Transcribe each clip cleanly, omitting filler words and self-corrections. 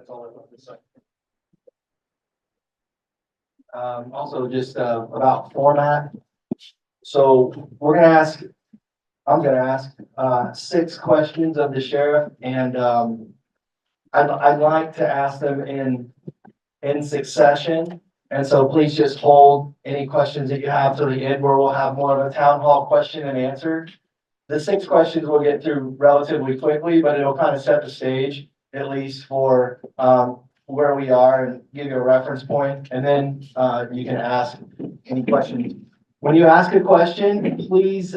That's all I want to say. Also, just about format. So we're going to ask, I'm going to ask 6 questions of the sheriff, and I'd like to ask them in succession. And so please just hold any questions that you have till the end, where we'll have more of a town hall question and answer. The 6 questions we'll get through relatively quickly, but it'll kind of set the stage, at least for where we are, and give you a reference point. And then you can ask any questions. When you ask a question, please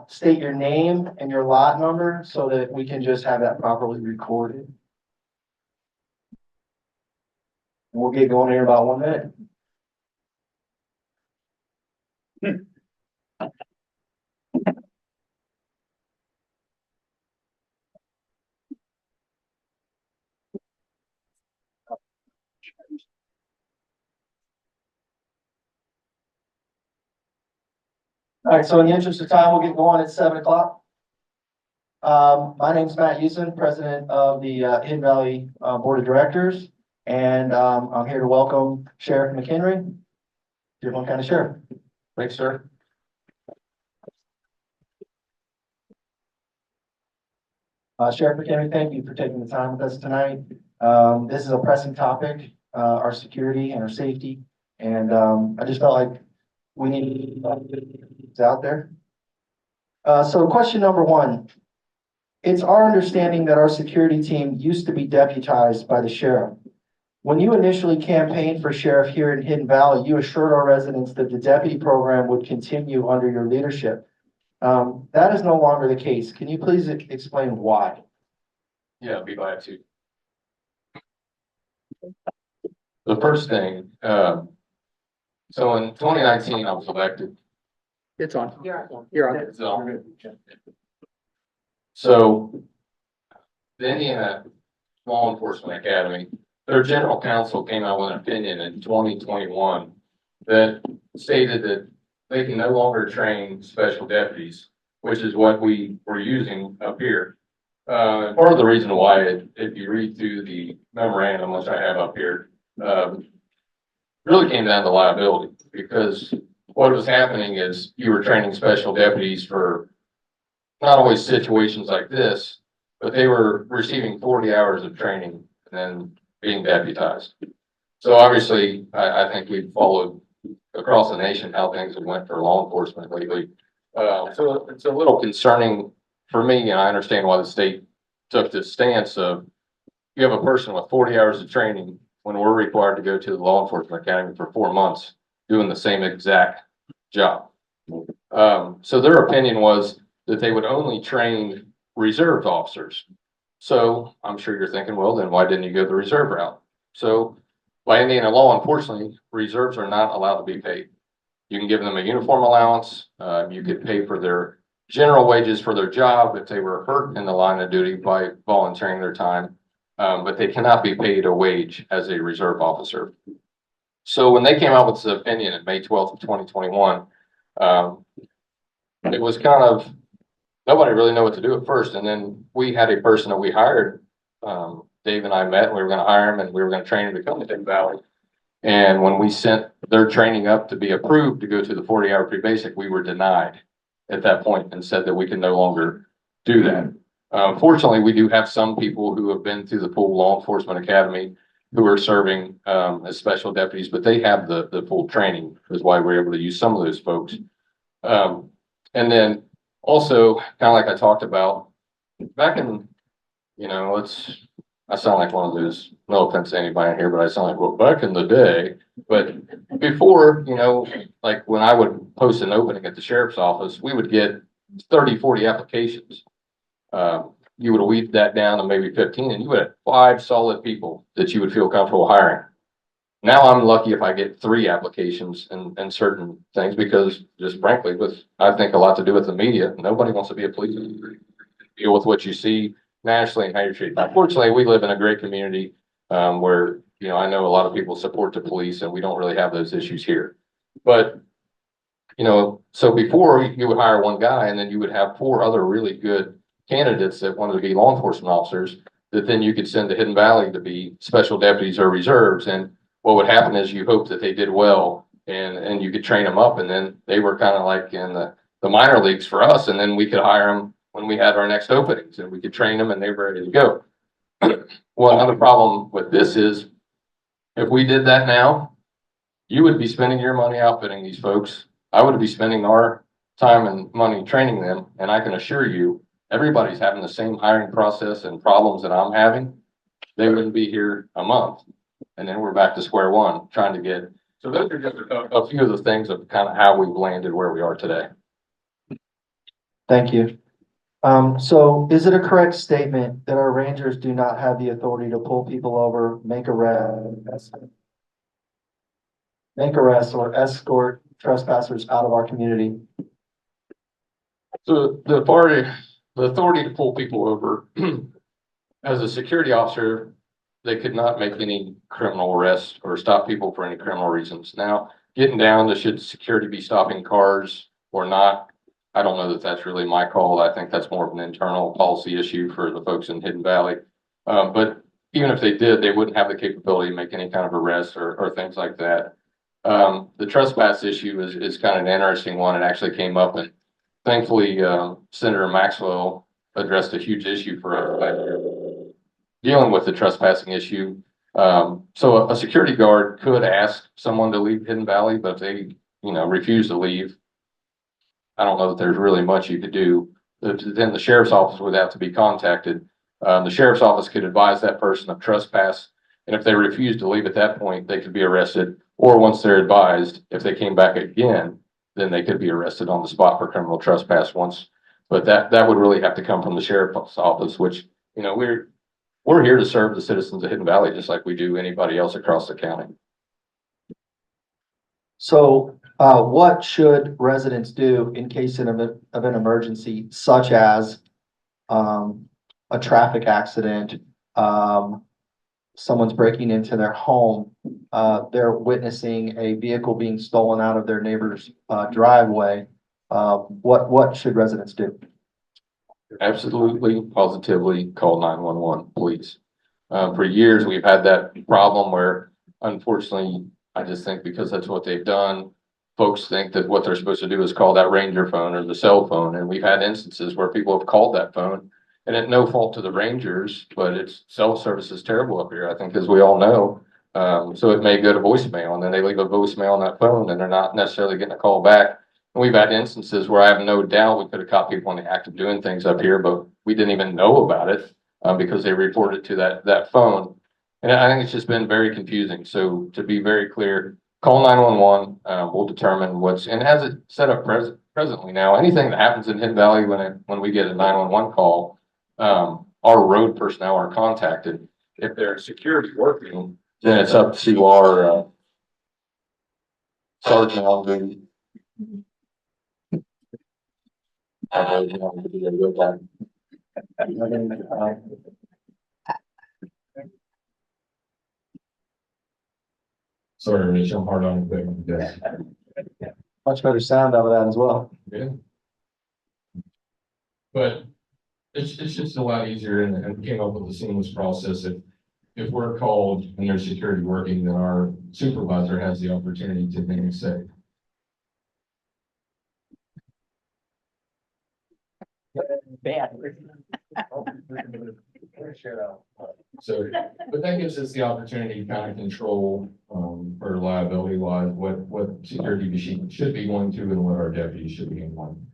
state your name and your lot number so that we can just have that properly recorded. We'll get going here in about 1 minute. All right, so in the interest of time, we'll get going at 7 o'clock. My name is Matt Houston, president of the Hidden Valley Board of Directors, and I'm here to welcome Sheriff McHenry, Dearborn County Sheriff. Thanks, sir. Sheriff McHenry, thank you for taking the time with us tonight. This is a pressing topic, our security and our safety, and I just felt like we need it's out there. So question number 1. It's our understanding that our security team used to be deputized by the sheriff. When you initially campaigned for sheriff here in Hidden Valley, you assured our residents that the deputy program would continue under your leadership. That is no longer the case. Can you please explain why? Yeah, I'd be glad to. The first thing, so in 2019, I was elected. It's on. You're on. So the Indiana Law Enforcement Academy, their general counsel came out with an opinion in 2021 that stated that they can no longer train special deputies, which is what we were using up here. Part of the reason why, if you read through the memorandum, which I have up here, really came down to liability, because what was happening is you were training special deputies for not always situations like this, but they were receiving 40 hours of training and then being deputized. So obviously, I think we've followed across the nation how things have went for law enforcement lately. So it's a little concerning for me, and I understand why the state took this stance of you have a person with 40 hours of training when we're required to go to the law enforcement academy for 4 months doing the same exact job. So their opinion was that they would only train reserved officers. So I'm sure you're thinking, well, then why didn't you go the reserve route? So by Indiana law, unfortunately, reserves are not allowed to be paid. You can give them a uniform allowance. You could pay for their general wages for their job if they were hurt in the line of duty by volunteering their time, but they cannot be paid a wage as a reserve officer. So when they came out with this opinion in May 12th of 2021, it was kind of, nobody really knew what to do at first. And then we had a person that we hired, Dave and I met, and we were going to hire him and we were going to train him to come to Hidden Valley. And when we sent their training up to be approved to go to the 40-hour pre-basic, we were denied at that point and said that we can no longer do that. Fortunately, we do have some people who have been through the full law enforcement academy who are serving as special deputies, but they have the full training, is why we're able to use some of those folks. And then also, kind of like I talked about, back in, I sound like one of those, no offense to anybody in here, but I sound like, well, back in the day. But before, like when I would post an opening at the sheriff's office, we would get 30, 40 applications. You would weed that down to maybe 15, and you would have 5 solid people that you would feel comfortable hiring. Now I'm lucky if I get 3 applications and certain things, because just frankly, with I think a lot to do with the media, nobody wants to be a policeman. Deal with what you see nationally and how you're treated. Unfortunately, we live in a great community where, I know a lot of people support the police, and we don't really have those issues here. But, so before you would hire one guy, and then you would have 4 other really good candidates that wanted to be law enforcement officers. that then you could send to Hidden Valley to be special deputies or reserves. And what would happen is you hope that they did well and you could train them up. And then they were kind of like in the minor leagues for us. And then we could hire them when we had our next openings and we could train them and they were ready to go. Well, another problem with this is if we did that now, you would be spending your money outfitting these folks. I would be spending our time and money training them. And I can assure you, everybody's having the same hiring process and problems that I'm having. They wouldn't be here a month. And then we're back to square one trying to get. So those are just a few of the things of kind of how we've landed where we are today. Thank you. So is it a correct statement that our rangers do not have the authority to pull people over, make arrests, or escort trespassers out of our community? So the authority to pull people over, as a security officer, they could not make any criminal arrests or stop people for any criminal reasons. Now, getting down to should security be stopping cars or not, I don't know that that's really my call. I think that's more of an internal policy issue for the folks in Hidden Valley. But even if they did, they wouldn't have the capability to make any kind of arrests or things like that. The trespass issue is kind of an interesting one. It actually came up, and thankfully, Senator Maxwell addressed a huge issue for us last year dealing with the trespassing issue. So a security guard could ask someone to leave Hidden Valley, but if they, refuse to leave, I don't know that there's really much you could do. Then the sheriff's office would have to be contacted. The sheriff's office could advise that person of trespass. And if they refuse to leave at that point, they could be arrested. Or once they're advised, if they came back again, then they could be arrested on the spot for criminal trespass once. But that would really have to come from the sheriff's office, which, we're here to serve the citizens of Hidden Valley, just like we do anybody else across the county. So what should residents do in case of an emergency, such as a traffic accident, someone's breaking into their home, they're witnessing a vehicle being stolen out of their neighbor's driveway? What should residents do? Absolutely, positively call 911, please. For years, we've had that problem where, unfortunately, I just think because that's what they've done, folks think that what they're supposed to do is call that Ranger phone or the cell phone. And we've had instances where people have called that phone, and it's no fault to the Rangers, but it's cell service is terrible up here, I think, as we all know. So it may go to voicemail, and then they leave a voicemail on that phone, and they're not necessarily getting a call back. And we've had instances where I have no doubt we could have caught people in the act of doing things up here, but we didn't even know about it because they reported to that phone. And I think it's just been very confusing. So to be very clear, call 911. We'll determine and as it's set up presently now, anything that happens in Hidden Valley when we get a 911 call, our road personnel are contacted. If there's security working, then it's up to our sergeant on duty. Sorry, Rich, I'm hard on it. Much better sound out of that as well. Yeah. But it's just a lot easier and we came up with a seamless process. If we're called and there's security working, then our supervisor has the opportunity to then say, bad. So, but that gives us the opportunity to kind of control, for liability wise, what security machine should be going to and what our deputies should be going.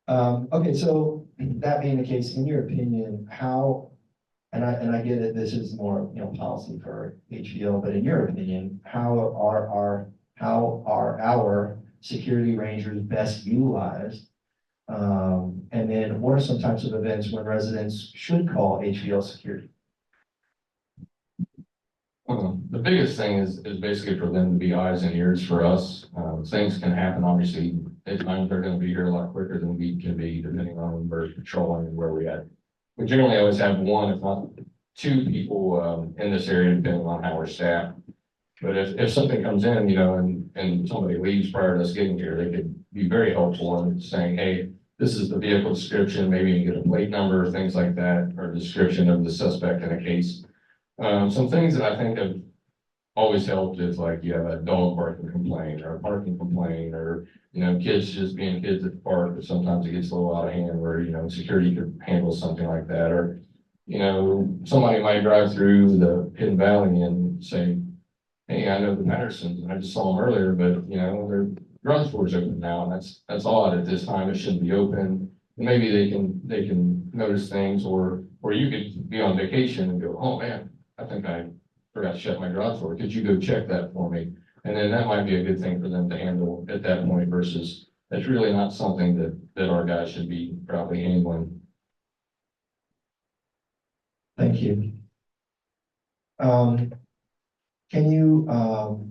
Okay, so that being the case, in your opinion, how, and I get it, this is more, policy for HVL, but in your opinion, how are our security rangers best utilized? And then what are some types of events when residents should call HVL security? The biggest thing is basically for them to be eyes and ears for us. Things can happen, obviously. At times they're going to be here a lot quicker than we can be, depending on when we're patrolling and where we're at. We generally always have one, if not two people in this area, depending on how we're staffed. But if something comes in, and somebody leaves prior to us getting here, they could be very helpful in saying, hey, this is the vehicle description, maybe you can get a plate number, things like that, or description of the suspect in a case. Some things that I think have always helped is like you have a dog barking complaint or a parking complaint, or, you know, kids just being kids at the park, but sometimes it gets a little out of hand where, you know, security could handle something like that. Or, you know, somebody might drive through the Hidden Valley and say, hey, I know the Pattersons and I just saw them earlier, but, you know, their drugstore is open now, and that's odd at this time. It shouldn't be open. And maybe they can notice things, or you could be on vacation and go, oh man, I think I forgot to shut my garage door. Could you go check that for me? And then that might be a good thing for them to handle at that point, versus that's really not something that our guys should be probably handling. Thank you. Can you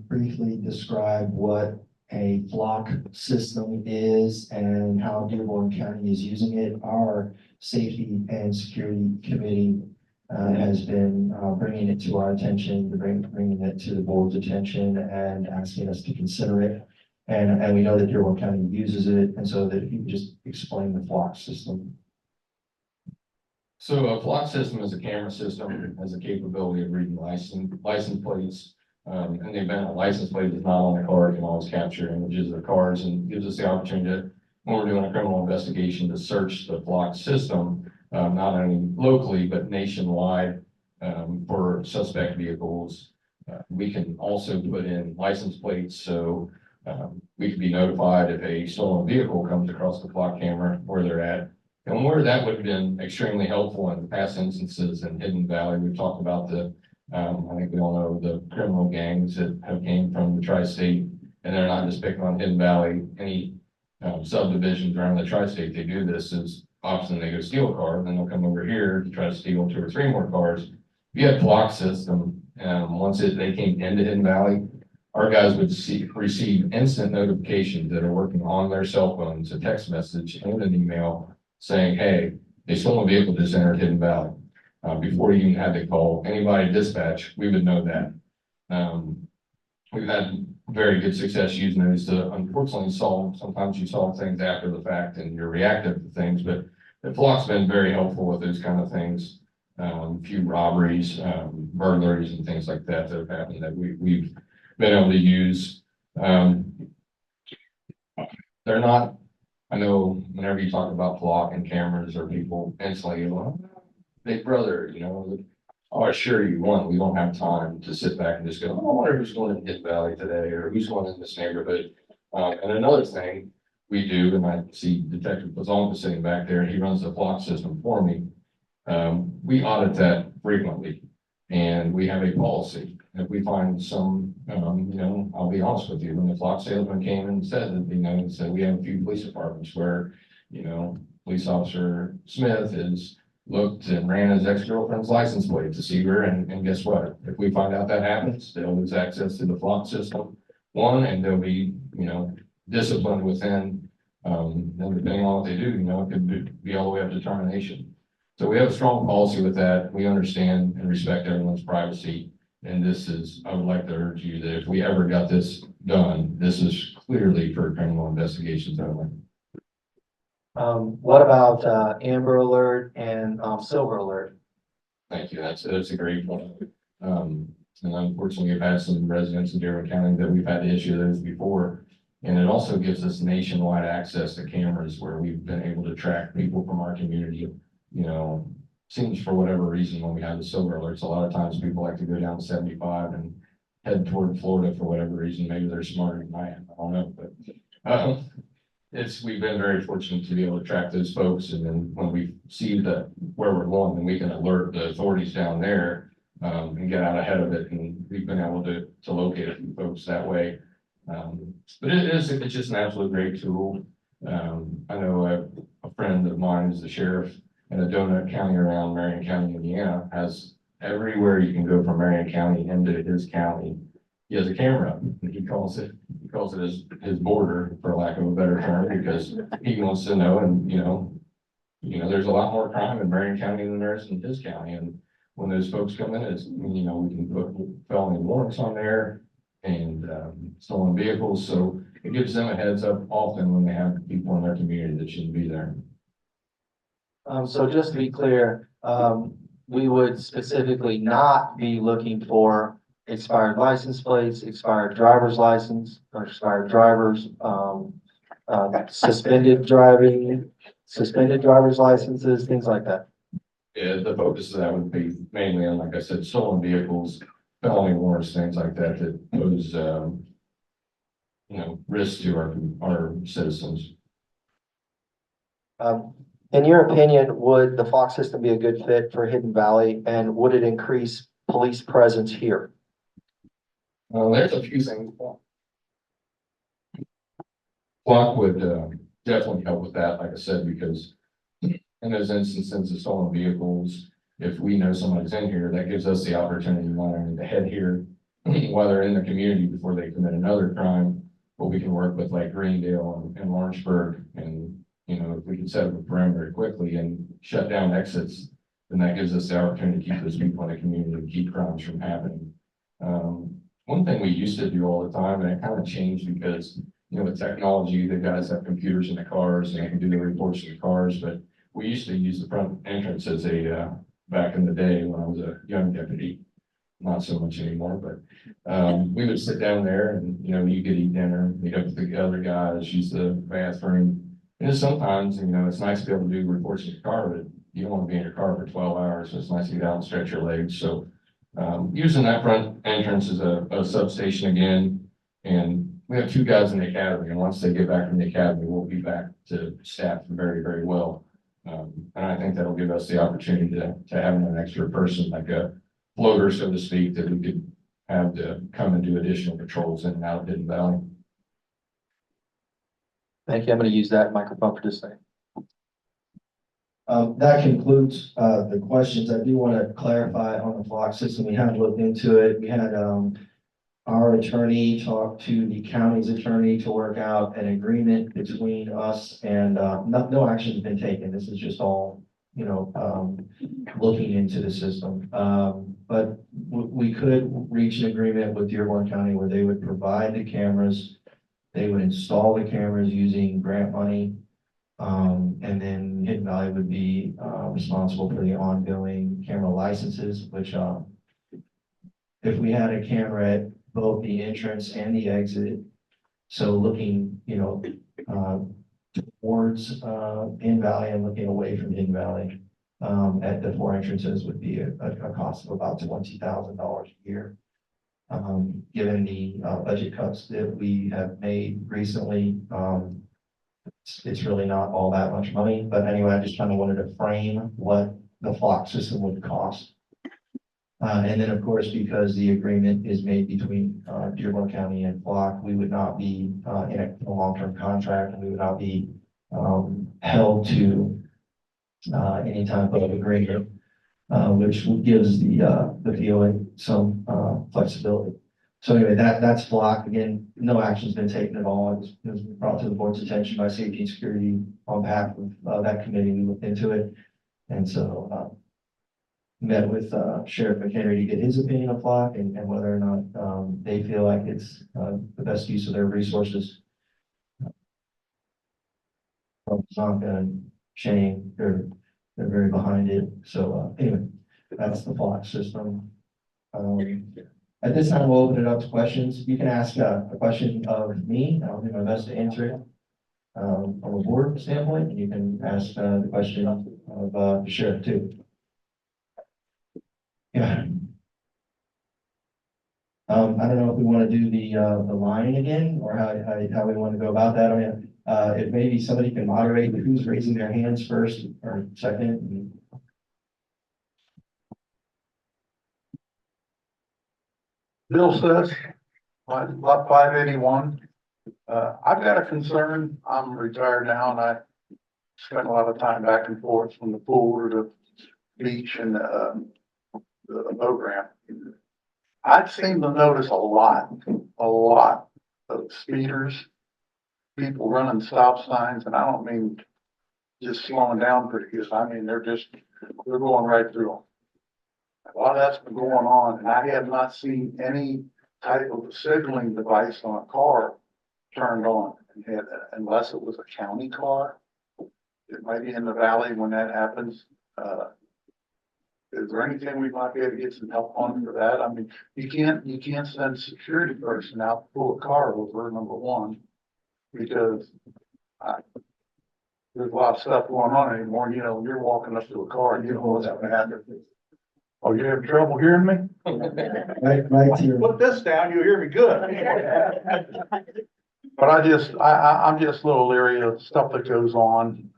briefly describe what a flock system is and how Dearborn County is using it? Our Safety and Security Committee has been bringing it to our attention, bringing it to the board's attention and asking us to consider it. And we know that Dearborn County uses it, and so that if you could just explain the flock system. So a flock system is a camera system, has the capability of reading license plates. And the event a license plate is not on the car, can always capture images of cars, and gives us the opportunity to, when we're doing a criminal investigation, to search the flock system, not only locally, but nationwide, for suspect vehicles. We can also put in license plates, so we can be notified if a stolen vehicle comes across the flock camera, where they're at. And where that would have been extremely helpful in past instances in Hidden Valley, we've talked about I think we all know the criminal gangs that have came from the tri-state, and they're not just picking on Hidden Valley. Any subdivisions around the tri-state, they do this is often they go steal a car, then they'll come over here to try to steal 2 or 3 more cars. If you had a flock system, once they came into Hidden Valley, our guys would receive instant notifications that are working on their cell phones, a text message and an email saying, hey, a stolen vehicle just entered Hidden Valley. Before you even had to call anybody dispatch, we would know that. We've had very good success using those to unfortunately sometimes you solve things after the fact and you're reactive to things, but the flock's been very helpful with those kind of things. A few robberies, burglaries and things like that have happened that we've been able to use. They're not, I know whenever you talk about flock and cameras, or people instantly go, big brother, you know, I assure you, one, we don't have time to sit back and just go, oh, I wonder who's going in Hidden Valley today, or who's going in this neighborhood. And another thing we do, and I see Detective Plazon sitting back there, and he runs the flock system for me. We audit that frequently, and we have a policy. If we find some, you know, I'll be honest with you, when the flock salesman came and said that, you know, said we have a few police departments where, you know, police officer Smith is looked and ran his ex-girlfriend's license plate to see her, and guess what? If we find out that happens, they'll lose access to the flock system, one, and they'll be, you know, disciplined within, and depending on what they do, you know, it could be all the way up to termination. So we have a strong policy with that. We understand and respect everyone's privacy, and this is, I would like to urge you that if we ever got this done, this is clearly for criminal investigations only. What about Amber Alert and Silver Alert? Thank you. That's a great point. And unfortunately, we've had some residents in Dearborn County that we've had to issue those before. And it also gives us nationwide access to cameras where we've been able to track people from our community. You know, seems for whatever reason when we have the silver alerts, a lot of times people like to go down to 75 and head toward Florida for whatever reason. Maybe they're smarter than I am. I don't know, but we've been very fortunate to be able to track those folks, and then when we see where we're going, then we can alert the authorities down there and get out ahead of it, and we've been able to locate a few folks that way. But it's just an absolute great tool. I know a friend of mine is the sheriff in a donut county around Marion County, Indiana, has everywhere you can go from Marion County into his county. He has a camera, and he calls it his border, for lack of a better term, because he wants to know. And you know, there's a lot more crime in Marion County than there is in his county. And when those folks come in, we can put felony warrants on there and stolen vehicles. So it gives them a heads up often when they have people in their community that shouldn't be there. So just to be clear, we would specifically not be looking for expired license plates, expired driver's license, or expired drivers, suspended driver's licenses, things like that. Yeah, the focus of that would be mainly on, like I said, stolen vehicles, felony warrants, things like that, that pose, risk to our citizens. In your opinion, would the Fox system be a good fit for Hidden Valley, and would it increase police presence here? Well, there's a few things. Flock would definitely help with that, like I said, because in those instances of stolen vehicles, if we know somebody's in here, that gives us the opportunity to head here while they're in the community before they commit another crime. But we can work with like Greendale and Lawrenceburg, and if we can set up a perimeter quickly and shut down exits, then that gives us the opportunity to keep those people in the community and keep crimes from happening. One thing we used to do all the time, and it kind of changed because with technology, the guys have computers in the cars and they can do the reports in the cars, but we used to use the front entrance as back in the day when I was a young deputy, not so much anymore, but we would sit down there and, you could eat dinner, meet up with the other guys, use the bathroom. And sometimes, it's nice to be able to do reports in your car, but you don't want to be in your car for 12 hours. So it's nice to get out and stretch your legs. So using that front entrance as a substation again, and we have 2 guys in the academy, and once they get back from the academy, we'll be back to staff very, very well. And I think that'll give us the opportunity to have an extra person, like a floater, so to speak, that we could have to come and do additional patrols in and out of Hidden Valley. Thank you. I'm going to use that microphone for this thing. That concludes the questions. I do want to clarify on the Flock system. We have looked into it. We had our attorney talk to the county's attorney to work out an agreement between us, and no action has been taken. This is just all, looking into the system. But we could reach an agreement with Dearborn County where they would provide the cameras. They would install the cameras using grant money. And then Hidden Valley would be responsible for the ongoing camera licenses, which if we had a camera at both the entrance and the exit, so looking, towards Hidden Valley and looking away from Hidden Valley at the 4 entrances would be a cost of about $20,000 a year. Given the budget cuts that we have made recently, it's really not all that much money. But anyway, I just kind of wanted to frame what the Flock system would cost. And then, of course, because the agreement is made between Dearborn County and Flock, we would not be in a long-term contract, and we would not be held to any type of agreement, which gives the POA some flexibility. So anyway, that's Flock. Again, no action's been taken at all. It was brought to the board's attention by Safety and Security on behalf of that committee. We looked into it, and so met with Sheriff McHenry to get his opinion of Flock and whether or not they feel like it's the best use of their resources. It's not going to change. They're very behind it. So anyway, that's the Flock system. At this time, we'll open it up to questions. You can ask a question of me. I'll do my best to answer it from a board standpoint, and you can ask the question of the sheriff too. Yeah. I don't know if we want to do the line again or how we want to go about that. I mean, if maybe somebody can moderate who's raising their hands first or second. Bill says, lot 581. I've got a concern. I'm retired now and I spent a lot of time back and forth from the pool to the beach and the boat ramp. I've seemed to notice a lot of speeders, people running stop signs, and I don't mean just slowing down pretty good. I mean, they're going right through them. A lot of that's been going on, and I have not seen any type of signaling device on a car turned on, and unless it was a county car. It might be in the valley when that happens. Is there anything we might be able to get some help on for that? I mean, you can't send a security person out to pull a car over, number one, because there's a lot of stuff going on anymore. You know, you're walking up to a car and you don't know what's going to happen. Oh, you having trouble hearing me? Right here. Put this down, you'll hear me good. But I'm just a little leery of stuff that goes on.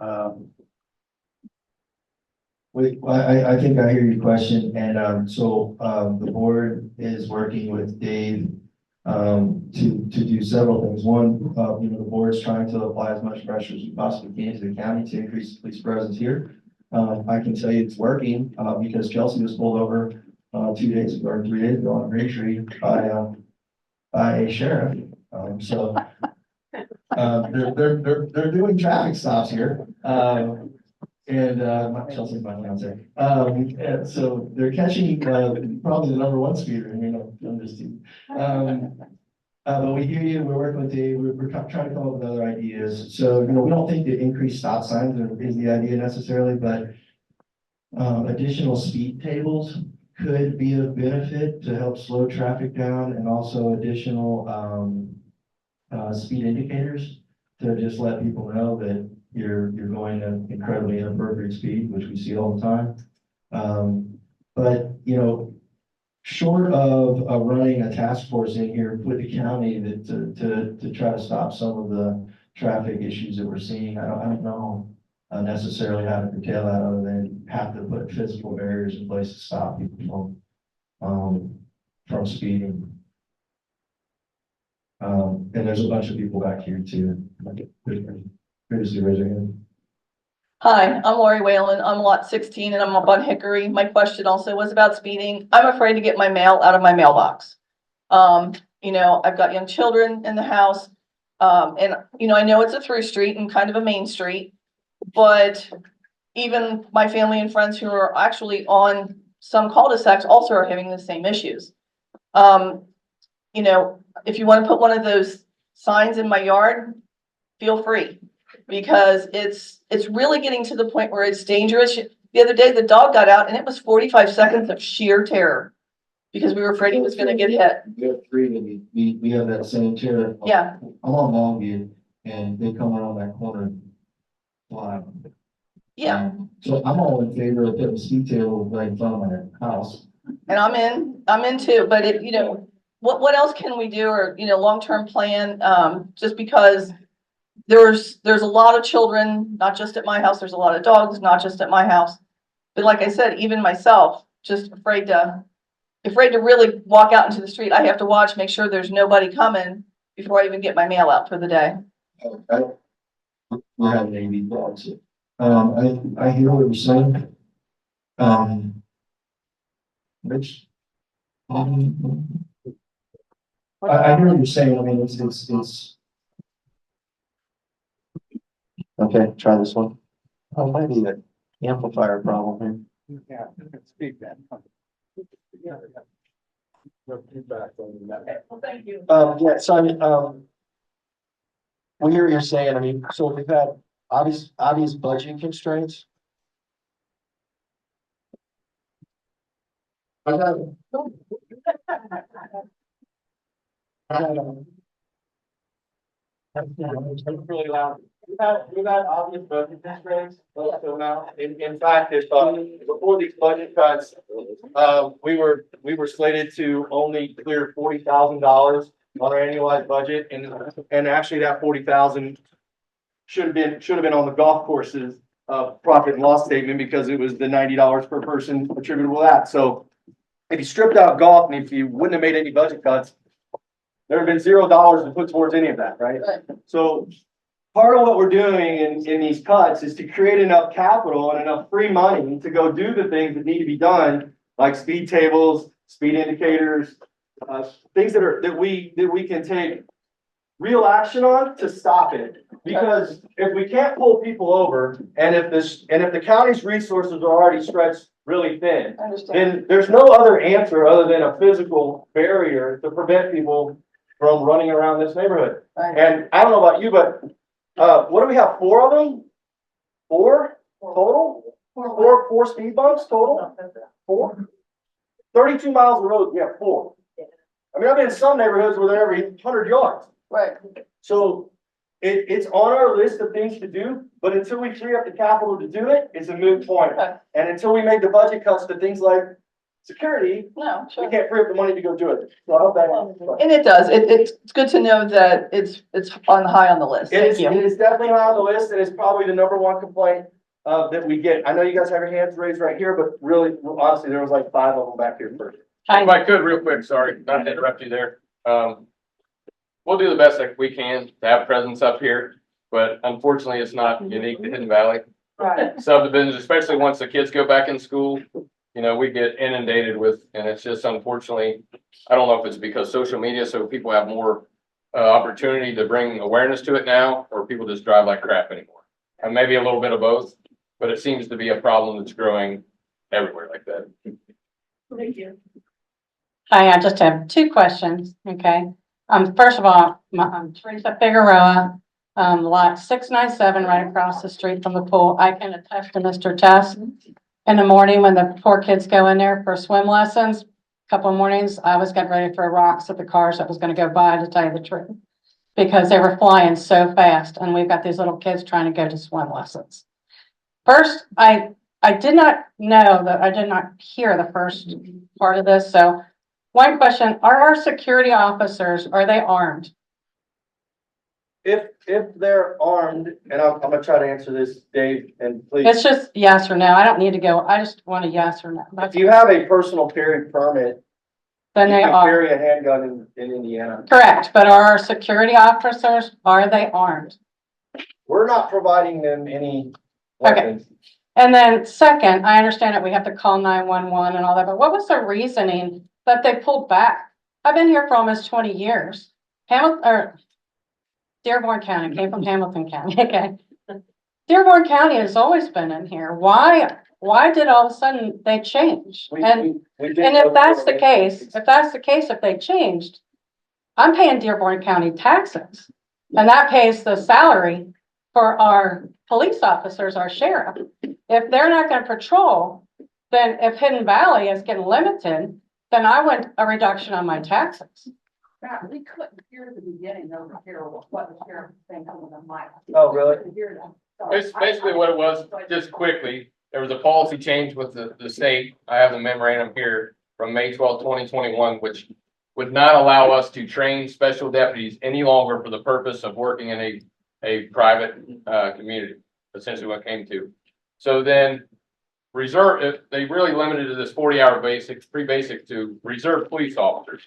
I think I hear your question, and, the board is working with Dave, to do several things. One, the board's trying to apply as much pressure as we possibly can to the county to increase the police presence here. I can tell you it's working, because Chelsea was pulled over, 2 days ago or 3 days ago on Green Street by a sheriff. They're doing traffic stops here. Chelsea's my fiance. And so they're catching, probably the number one speeder, I'm just teasing. But we hear you, we're working with Dave, we're trying to come up with other ideas. So, we don't think that increased stop signs is the idea necessarily, but additional speed tables could be of benefit to help slow traffic down, and also additional speed indicators to just let people know that you're going at incredibly inappropriate speed, which we see all the time. But short of running a task force in here with the county to try to stop some of the traffic issues that we're seeing, I don't know necessarily how to curtail that, other than have to put physical barriers in place to stop people from speeding. And there's a bunch of people back here too. Previously raised your hand. Hi, I'm Lori Whalen. I'm lot 16 and I'm up on Hickory. My question also was about speeding. I'm afraid to get my mail out of my mailbox. I've got young children in the house. And I know it's a through street and kind of a main street, but even my family and friends who are actually on some cul-de-sacs also are having the same issues. If you want to put one of those signs in my yard, feel free, because it's really getting to the point where it's dangerous. The other day, the dog got out and it was 45 seconds of sheer terror because we were afraid he was going to get hit. We have three, and we have that same chair. Yeah. I'm on Longview, and they come around that corner. Wow. Yeah. So I'm all in favor of putting a speed table right in front of my house. And I'm in too, but what else can we do, or, long-term plan, just because there's a lot of children, not just at my house, there's a lot of dogs, not just at my house. But like I said, even myself, just afraid to really walk out into the street. I have to watch, make sure there's nobody coming before I even get my mail out for the day. We're having AV dogs. I hear what you're saying. Rich? I hear what you're saying. I mean, it's. Okay, try this one. Oh, might be an amplifier problem here. Yeah, it's feedback. No feedback on that. Well, thank you. Yeah, so I mean, we hear what you're saying. I mean, so we've had obvious budget constraints. Really loud. We've had obvious budget constraints, so now, in fact, before these budget cuts, we were slated to only clear $40,000 on our annualized budget, and actually that 40,000 should have been on the golf courses profit and loss statement, because it was the $90 per person attributable to that. So if you stripped out golf, and if you wouldn't have made any budget cuts, there would have been $0 to put towards any of that, right? So part of what we're doing in these cuts is to create enough capital and enough free money to go do the things that need to be done, like speed tables, speed indicators, things that we can take real action on to stop it. Because if we can't pull people over, and if the county's resources are already stretched really thin, then there's no other answer other than a physical barrier to prevent people from running around this neighborhood. Right. And I don't know about you, but, what do we have, 4 of them? 4 total? Four speed bumps total? 4? 32 miles of road, we have 4. I mean, I've been in some neighborhoods where they're every 100 yards. Right. So it's on our list of things to do, but until we free up the capital to do it, it's a moot point. Okay. And until we make the budget cuts to things like security, No, we sure. can't free up the money to go do it. So I hope that answers the question. And it does. It's good to know that it's high on the list. It Thank is, you. it is definitely high on the list, and it's probably the #1 complaint that we get. I know you guys have your hands raised right here, but really, honestly, there was like 5 of them back here first. If I could, real quick, sorry, not to interrupt you there. We'll do the best that we can to have presence up here, but unfortunately, it's not unique to Hidden Valley. Right. Subdivisions, especially once the kids go back in school, you know, we get inundated with, and it's just unfortunately, I don't know if it's because social media, so people have more opportunity to bring awareness to it now, or people just drive like crap anymore. And maybe a little bit of both, but it seems to be a problem that's growing everywhere like that. Thank you. Hi, I just have 2 questions, okay? First of all, I'm Teresa Figueroa, lot 697, right across the street from the pool. I can attest to Mr. Tess. In the morning, when the poor kids go in there for swim lessons, a couple of mornings, I was getting ready to throw rocks at the cars that was gonna go by, to tell you the truth. Because they were flying so fast, and we've got these little kids trying to go to swim lessons. First, I did not know that, I did not hear the first part of this, so one question, are our security officers, are they armed? If they're armed, and I'm gonna try to answer this, Dave, and please. It's just yes or no. I don't need to go. I just want a yes or no. If you have a personal carry permit, Then you they can are. carry a handgun in Indiana. Correct, but are our security officers, are they armed? We're not providing them any Okay. weapons. And then second, I understand that we have to call 911 and all that, but what was the reasoning that they pulled back? I've been here for almost 20 years. Dearborn County, came from Hamilton County, okay? Dearborn County has always been in here. Why did all of a sudden they change? And if that's the case, if they changed, I'm paying Dearborn County taxes. And that pays the salary for our police officers, our sheriff. If they're not gonna patrol, then if Hidden Valley is getting limited, then I want a reduction on my taxes. Yeah, we couldn't hear the beginning over here, what the sheriff was saying on the mic. Oh, really? Couldn't hear them. So Basically what it was, just quickly, there was a policy change with the state. I have the memorandum here from May 12, 2021, which would not allow us to train special deputies any longer for the purpose of working in a private community, essentially what it came to. So then they really limited to this 40-hour free basic to reserve police officers.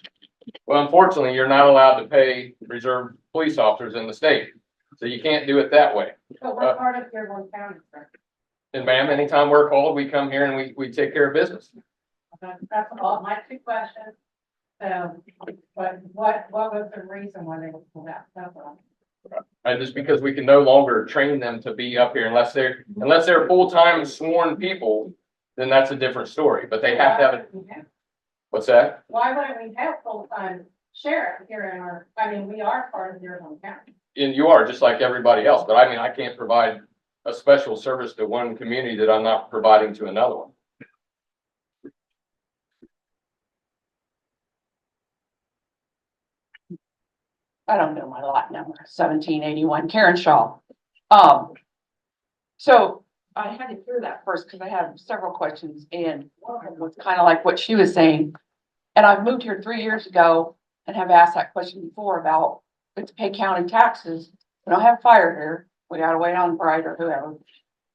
Well, unfortunately, you're not allowed to pay reserve police officers in the state. So you can't do it that way. So we're part of Dearborn County, sir. And ma'am, anytime we're called, we come here and we take care of business. That's all my 2 questions. But what was the reason why they were pulled out? That's all. And just because we can no longer train them to be up here unless they're full-time sworn people, then that's a different story. But they have to have it. What's that? Why wouldn't we have full-time sheriff here in our, I mean, we are part of Dearborn County. And you are just like everybody else, but I mean, I can't provide a special service to one community that I'm not providing to another one. I don't know my lot number, 1781 Karen Shaw. So I had to hear that first because I have several questions, and one of them was kind of like what she was saying. And I've moved here 3 years ago and have asked that question before about if to pay county taxes. We don't have fire here. We gotta wait on Bright or whoever.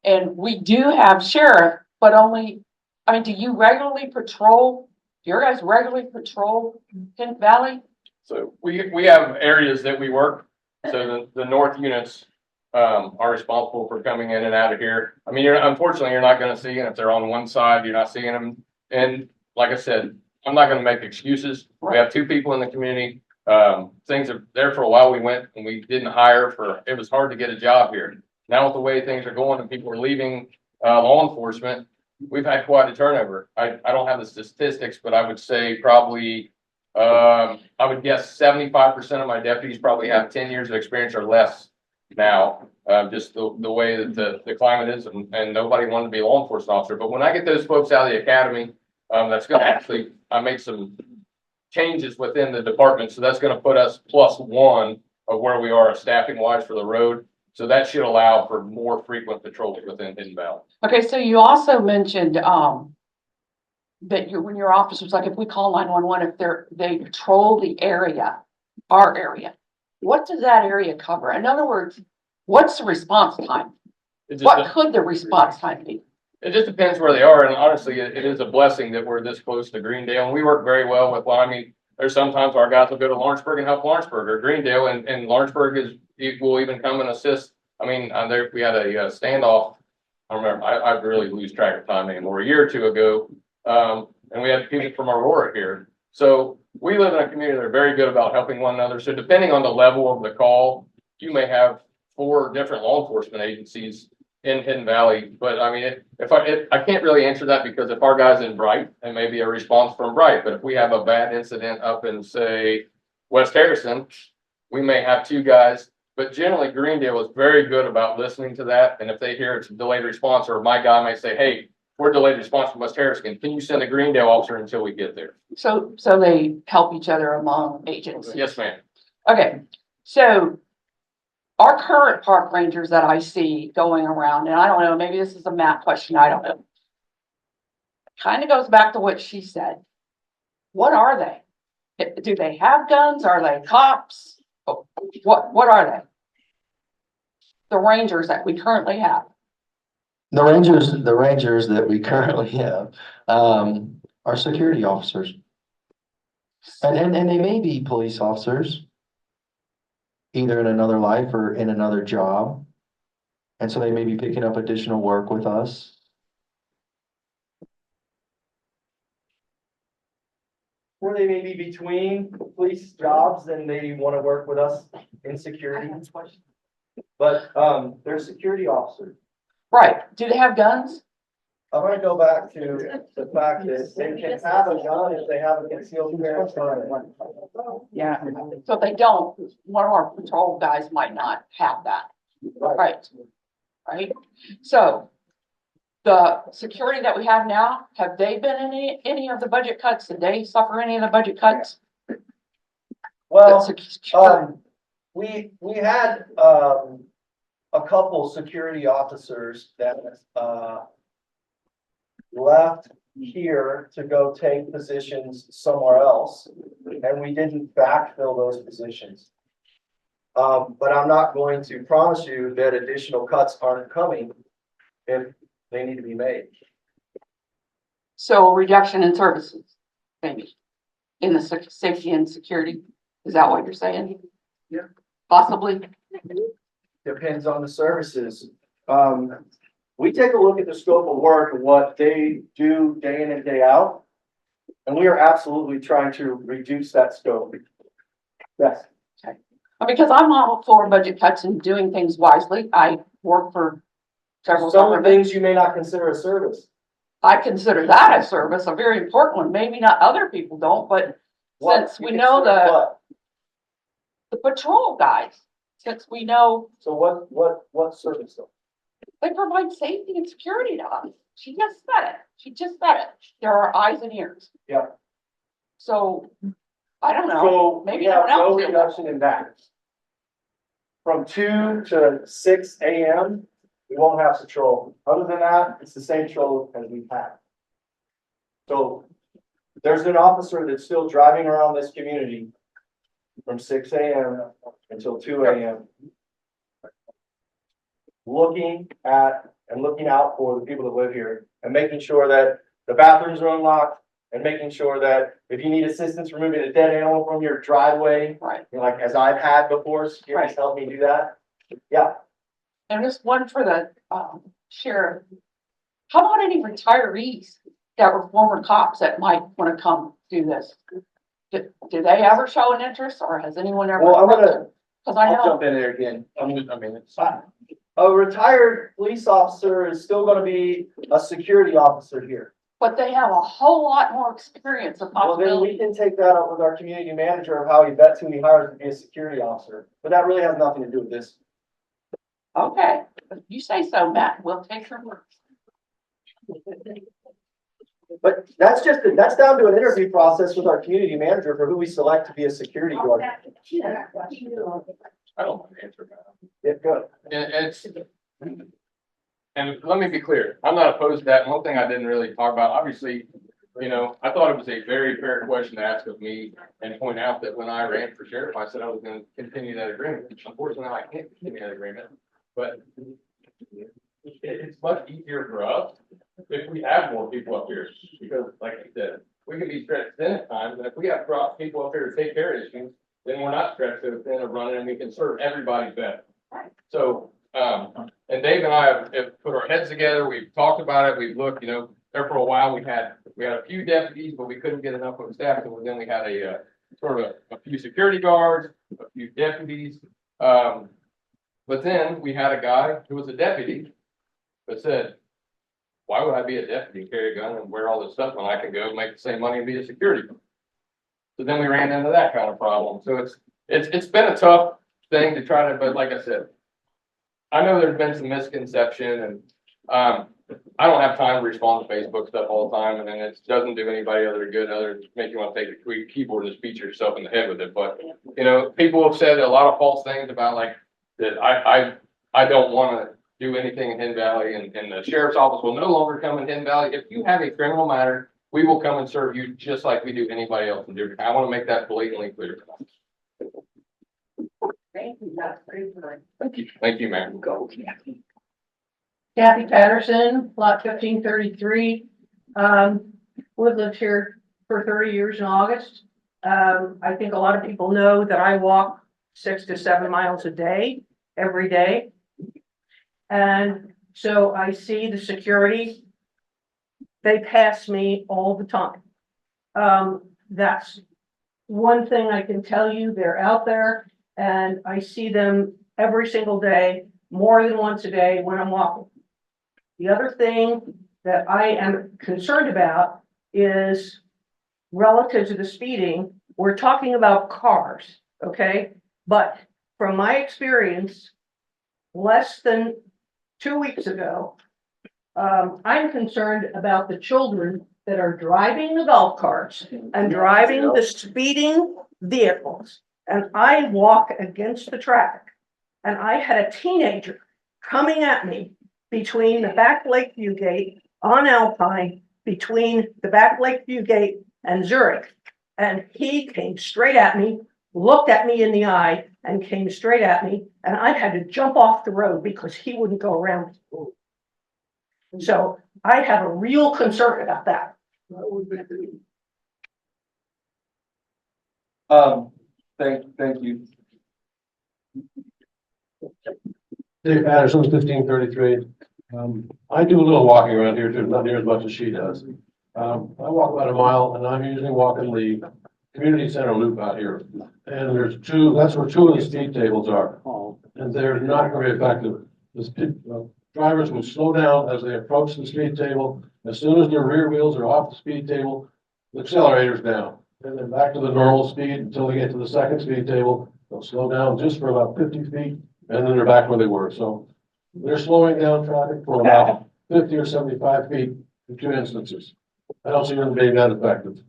And we do have sheriff, but only, I mean, do you regularly patrol? Do your guys regularly patrol Hidden Valley? So we have areas that we work. So the north units are responsible for coming in and out of here. I mean, unfortunately, you're not going to see them if they're on one side. You're not seeing them. And like I said, I'm not going to make excuses. We have 2 people in the community. Things are there for a while. We went and we didn't hire it was hard to get a job here. Now with the way things are going and people are leaving law enforcement, we've had quite a turnover. I don't have the statistics, but I would say probably I would guess 75% of my deputies probably have 10 years of experience or less now. Just the way that the climate is, and nobody wanted to be a law enforcement officer. But when I get those folks out of the academy, that's gonna actually, I made some changes within the department, so that's gonna put us +1 of where we are staffing wise for the road. So that should allow for more frequent patrols within Hidden Valley. Okay, so you also mentioned, that when your officers, like if we call 911, if they patrol the area, our area, what does that area cover? In other words, what's the response time? What could the response time be? It just depends where they are, and honestly, it is a blessing that we're this close to Greendale, and we work very well with, well, I mean, there's sometimes our guys will go to Lawrenceburg and help Lawrenceburg or Greendale, and Lawrenceburg will even come and assist. I mean, we had a standoff. I remember, I really lose track of time anymore, a year or two ago. And we had people from Aurora here. So we live in a community that are very good about helping one another. So depending on the level of the call, you may have 4 different law enforcement agencies in Hidden Valley. But I mean, I can't really answer that, because if our guy's in Bright, and maybe a response from Bright, but if we have a bad incident up in, say, West Harrison, we may have 2 guys. But generally, Greendale is very good about listening to that. And if they hear it's a delayed response, or my guy may say, hey, we're delayed response from West Harrison, can you send a Greendale officer until we get there? So they help each other among agents? Yes, ma'am. Okay, so our current park rangers that I see going around, and I don't know, maybe this is a math question, I don't know. Kind of goes back to what she said. What are they? Do they have guns? Are they cops? What are they? The rangers that we currently have. The rangers that we currently have, are security officers. And they may be police officers, either in another life or in another job. And so they may be picking up additional work with us. Or they may be between police jobs and they want to work with us in security. But, they're security officers. Right, do they have guns? I'm gonna go back to the fact that they can have a gun if they have a concealed carry permit. Yeah. So if they don't, one of our patrol guys might not have that. Right. Right, so the security that we have now, have they been in any of the budget cuts? Did they suffer any of the budget cuts? Well, we had, a couple security officers that, left here to go take positions somewhere else, and we didn't backfill those positions. But I'm not going to promise you that additional cuts aren't coming if they need to be made. So reduction in services, maybe, in the safety and security, is that what you're saying? Yeah. Possibly? Depends on the services. We take a look at the scope of work and what they do day in and day out, and we are absolutely trying to reduce that scope. Yes. Okay. Because I'm all for budget cuts and doing things wisely. I work for several Some of the governments. things you may not consider a service. I consider that a service, a very important one. Maybe not other people don't, but What? since You we know consider what? the patrol guys, since we know So what service though? they provide safety and security to us. She just said it. There are eyes and ears. Yeah. So, I don't know. So Maybe we have no one else no did. reduction in that. From 2 to 6 a.m., we won't have patrol. Other than that, it's the same patrol as we've had. So there's an officer that's still driving around this community from 6 a.m. until 2 a.m. looking at and looking out for the people that live here and making sure that the bathrooms are unlocked and making sure that if you need assistance removing a dead animal from your driveway, Right. you know, like as I've had before, security's helped me do that. Yeah. And just one for the sheriff. How about any retirees that were former cops that might want to come do this? Do they ever show an interest, or has anyone ever? Well, I'm gonna, Because I I'll know, jump in there again. It's fine. A retired police officer is still gonna be a security officer here. but they have a whole lot more experience of Well, then we possibility. can take that up with our community manager of how he vets who he hires to be a security officer, but that really has nothing to do with this. Okay, if you say so, Matt, we'll take your word. But that's that's down to an interview process with our community manager for who we select to be a security guard. I don't want to answer that. Yeah, good. And let me be clear, I'm not opposed to that. One thing I didn't really talk about, obviously, I thought it was a very fair question to ask of me and point out that when I ran for sheriff, I said I was going to continue that agreement. Unfortunately, I can't continue that agreement, but it's much easier for us if we have more people up here, because like you said, we can be stretched thin at times, and if we have people up here to take care of issues, then we're not stretched so thin of running, and we can serve everybody better. So, and Dave and I have put our heads together, we've talked about it, we've looked, there for a while, we had a few deputies, but we couldn't get enough of the staff, so then we had a sort of a few security guards, a few deputies. But then we had a guy who was a deputy that said, why would I be a deputy, carry a gun and wear all this stuff when I can go make the same money and be a security guard? So then we ran into that kind of problem. So it's been a tough thing to try to, but like I said, I know there's been some misconception, and I don't have time to respond to Facebook stuff all the time, and then it doesn't do anybody other good other than make you want to take the keyboard and just beat yourself in the head with it. But people have said a lot of false things about like that I don't want to do anything in Hidden Valley, and the sheriff's office will no longer come in Hidden Valley. If you have a criminal matter, we will come and serve you just like we do anybody else in Dearborn. I want to make that blatantly clear. Thank you, that's pretty good. Thank you, ma'am. Go. Kathy Patterson, lot 1533. We've lived here for 30 years in August. I think a lot of people know that I walk 6 to 7 miles a day, every day. And so I see the security. They pass me all the time. That's one thing I can tell you, they're out there, and I see them every single day, more than once a day when I'm walking. The other thing that I am concerned about is relative to the speeding. We're talking about cars, okay? But from my experience, less than 2 weeks ago, I'm concerned about the children that are driving the golf carts and driving the speeding vehicles. And I walk against the traffic. And I had a teenager coming at me between the back Lakeview gate on Alpine, between the back Lakeview gate and Zurich. And he came straight at me, looked at me in the eye, and came straight at me. And I had to jump off the road because he wouldn't go around. So I have a real concern about that. Thank you. Dave Patterson, 1533. I do a little walking around here too, not near as much as she does. I walk about a mile, and I'm usually walking the community center loop out here. And there's that's where 2 of the speed tables are. And they're not very effective. Drivers will slow down as they approach the speed table. As soon as their rear wheels are off the speed table, the accelerator's down. And then back to the normal speed until they get to the second speed table. They'll slow down just for about 50 feet, and then they're back where they were. So they're slowing down traffic for about 50 or 75 feet in 2 instances. I don't see them being that effective.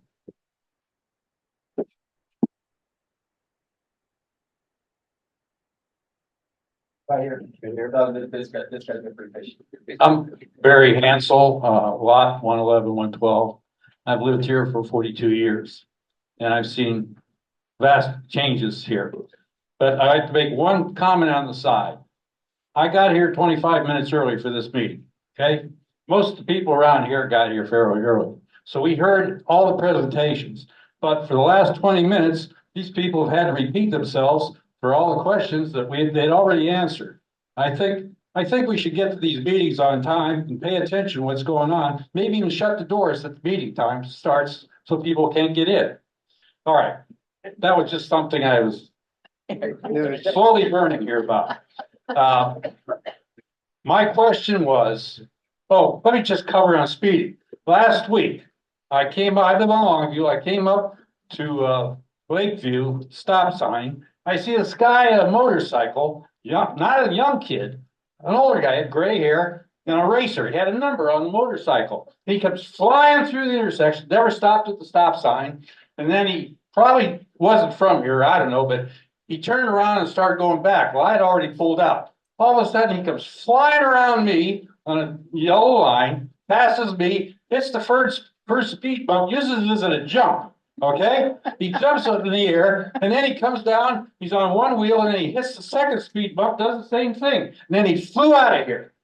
Right here. This guy's been pretty patient. I'm Barry Hansel, lot 111, 112. I've lived here for 42 years, and I've seen vast changes here. But I'd like to make one comment on the side. I got here 25 minutes early for this meeting, okay? Most of the people around here got here fairly early. So we heard all the presentations, but for the last 20 minutes, these people have had to repeat themselves for all the questions that they'd already answered. I think we should get to these meetings on time and pay attention to what's going on. Maybe even shut the doors at the meeting time starts so people can't get in. All right, that was just something I was slowly learning here about. My question was, Oh, let me just cover on speeding. Last week, I live on Longview, I came up to, Lakeview stop sign. I see this guy on a motorcycle, young, not a young kid, an older guy, had gray hair and a racer. He had a number on the motorcycle. He kept flying through the intersection, never stopped at the stop sign. And then he probably wasn't from here, I don't know, but he turned around and started going back. Well, I'd already pulled out. All of a sudden, he comes flying around me on a yellow line, passes me, hits the first speed bump, uses it as a jump. Okay, he jumps up in the air and then he comes down, he's on one wheel and then he hits the second speed bump, does the same thing. And then he flew out of here.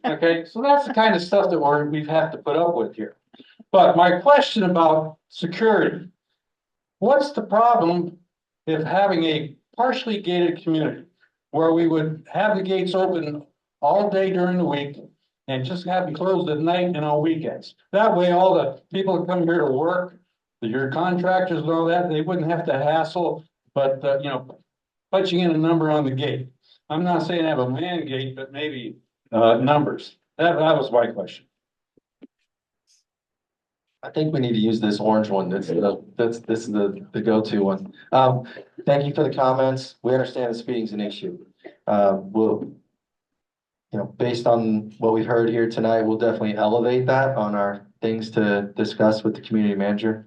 Okay, so that's the kind of stuff that we've had to put up with here. But my question about security, what's the problem if having a partially gated community where we would have the gates open all day during the week and just have them closed at night and on weekends? That way, all the people that come here to work, your contractors and all that, they wouldn't have to hassle, but, punching in a number on the gate. I'm not saying have a man gate, but maybe, numbers. That was my question. I think we need to use this orange one. This is the go-to one. Thank you for the comments. We understand the speeding's an issue. We'll, based on what we've heard here tonight, we'll definitely elevate that on our things to discuss with the community manager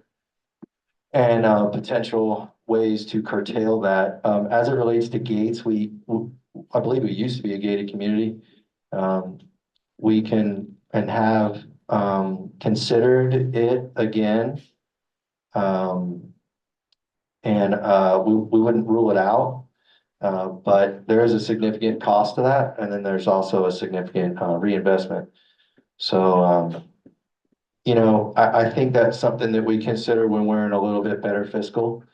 and potential ways to curtail that. As it relates to gates, I believe we used to be a gated community. We can and have considered it again. We wouldn't rule it out, but there is a significant cost to that. And then there's also a significant reinvestment. So, I think that's something that we consider when we're in a little bit better fiscal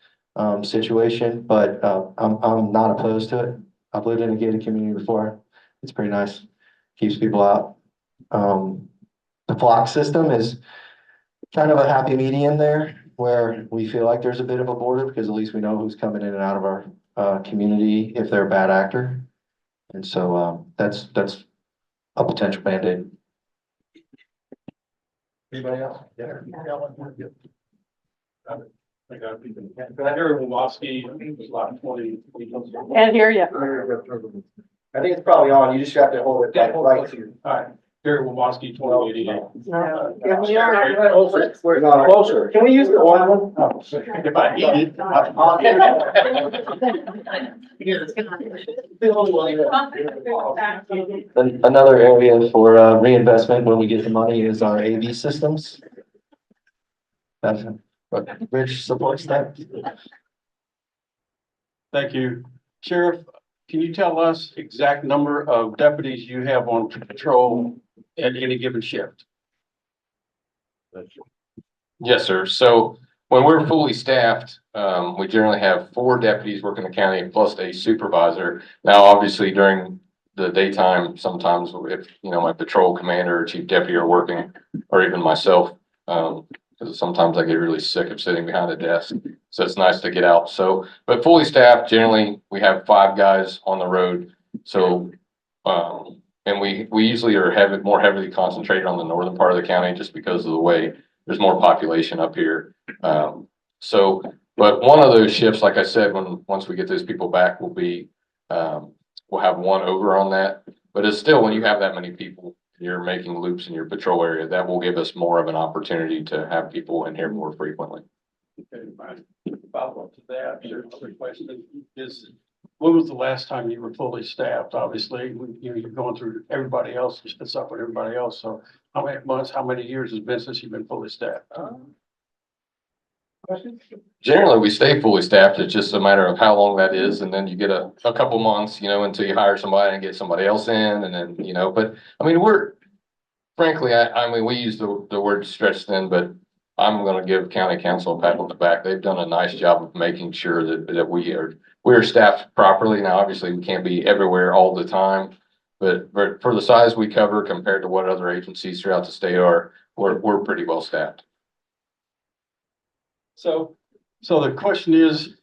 situation, but I'm not opposed to it. I've lived in a gated community before. It's pretty nice. Keeps people out. The flock system is kind of a happy medium there where we feel like there's a bit of a border because at least we know who's coming in and out of our community if they're a bad actor. And so that's a potential Band-Aid. Anybody else? Yeah. I hear Milwaukee, there's a lot of 20. Can't hear you. I think it's probably on. You just have to hold it right to you. All right, Gary Womaski, 2088. Yeah, we are. We're not closer. Can we use the orange one? If I need it. Another area for reinvestment when we get the money is our AV systems. That's what Rich supports that. Thank you. Sheriff, can you tell us exact number of deputies you have on patrol at any given shift? Yes, sir. So when we're fully staffed, we generally have 4 deputies working the county plus a supervisor. Now, obviously during the daytime, sometimes if, my patrol commander or chief deputy are working, or even myself, because sometimes I get really sick of sitting behind a desk. So it's nice to get out. So, but fully staffed, generally we have 5 guys on the road. So, and we usually are more heavily concentrated on the northern part of the county just because of the way there's more population up here. But one of those shifts, like I said, once we get those people back, we'll have one over on that. But it's still, when you have that many people, you're making loops in your patrol area, that will give us more of an opportunity to have people in here more frequently. Okay, my follow-up to that, your other question is, when was the last time you were fully staffed? Obviously, you're going through everybody else, it's up with everybody else. So how many months, how many years has it been since you've been fully staffed? Generally, we stay fully staffed. It's just a matter of how long that is. And then you get a couple months, until you hire somebody and get somebody else in. And then, but I mean, frankly, we use the word stretched thin, but I'm going to give county council a pat on the back. They've done a nice job of making sure that we're staffed properly. Now, obviously we can't be everywhere all the time, but for the size we cover compared to what other agencies throughout the state are, we're pretty well staffed. So the question is,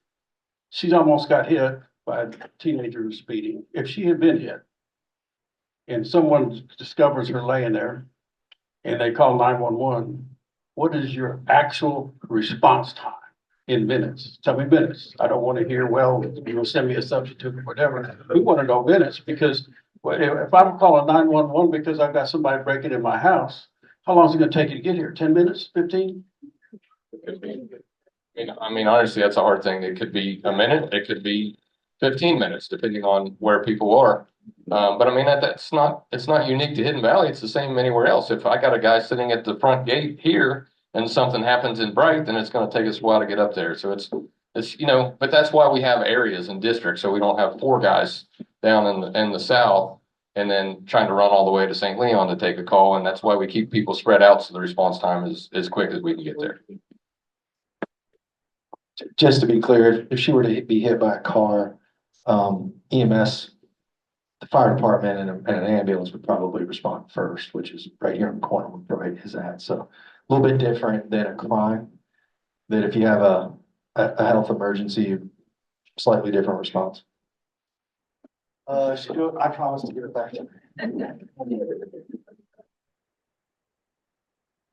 she's almost got hit by a teenager speeding. If she had been hit and someone discovers her laying there and they call 911, what is your actual response time in minutes? Tell me minutes. I don't want to hear, well, you will send me a substitute or whatever. We want to know minutes because if I'm calling 911 because I've got somebody breaking in my house, how long is it going to take you to get here? 10 minutes, 15? I mean, honestly, that's a hard thing. It could be a minute, it could be 15 minutes, depending on where people are. But I mean, it's not unique to Hidden Valley. It's the same anywhere else. If I got a guy sitting at the front gate here and something happens in Bright, then it's gonna take us a while to get up there. So it's, you know, but that's why we have areas and districts. So we don't have 4 guys down in the south and then trying to run all the way to St. Leon to take a call. And that's why we keep people spread out so the response time is as quick as we can get there. Just to be clear, if she were to be hit by a car, EMS, the fire department and an ambulance would probably respond first, which is right here in the corner where Bright is at. So a little bit different than a crime, that if you have a health emergency, slightly different response. I promise to give it back to her.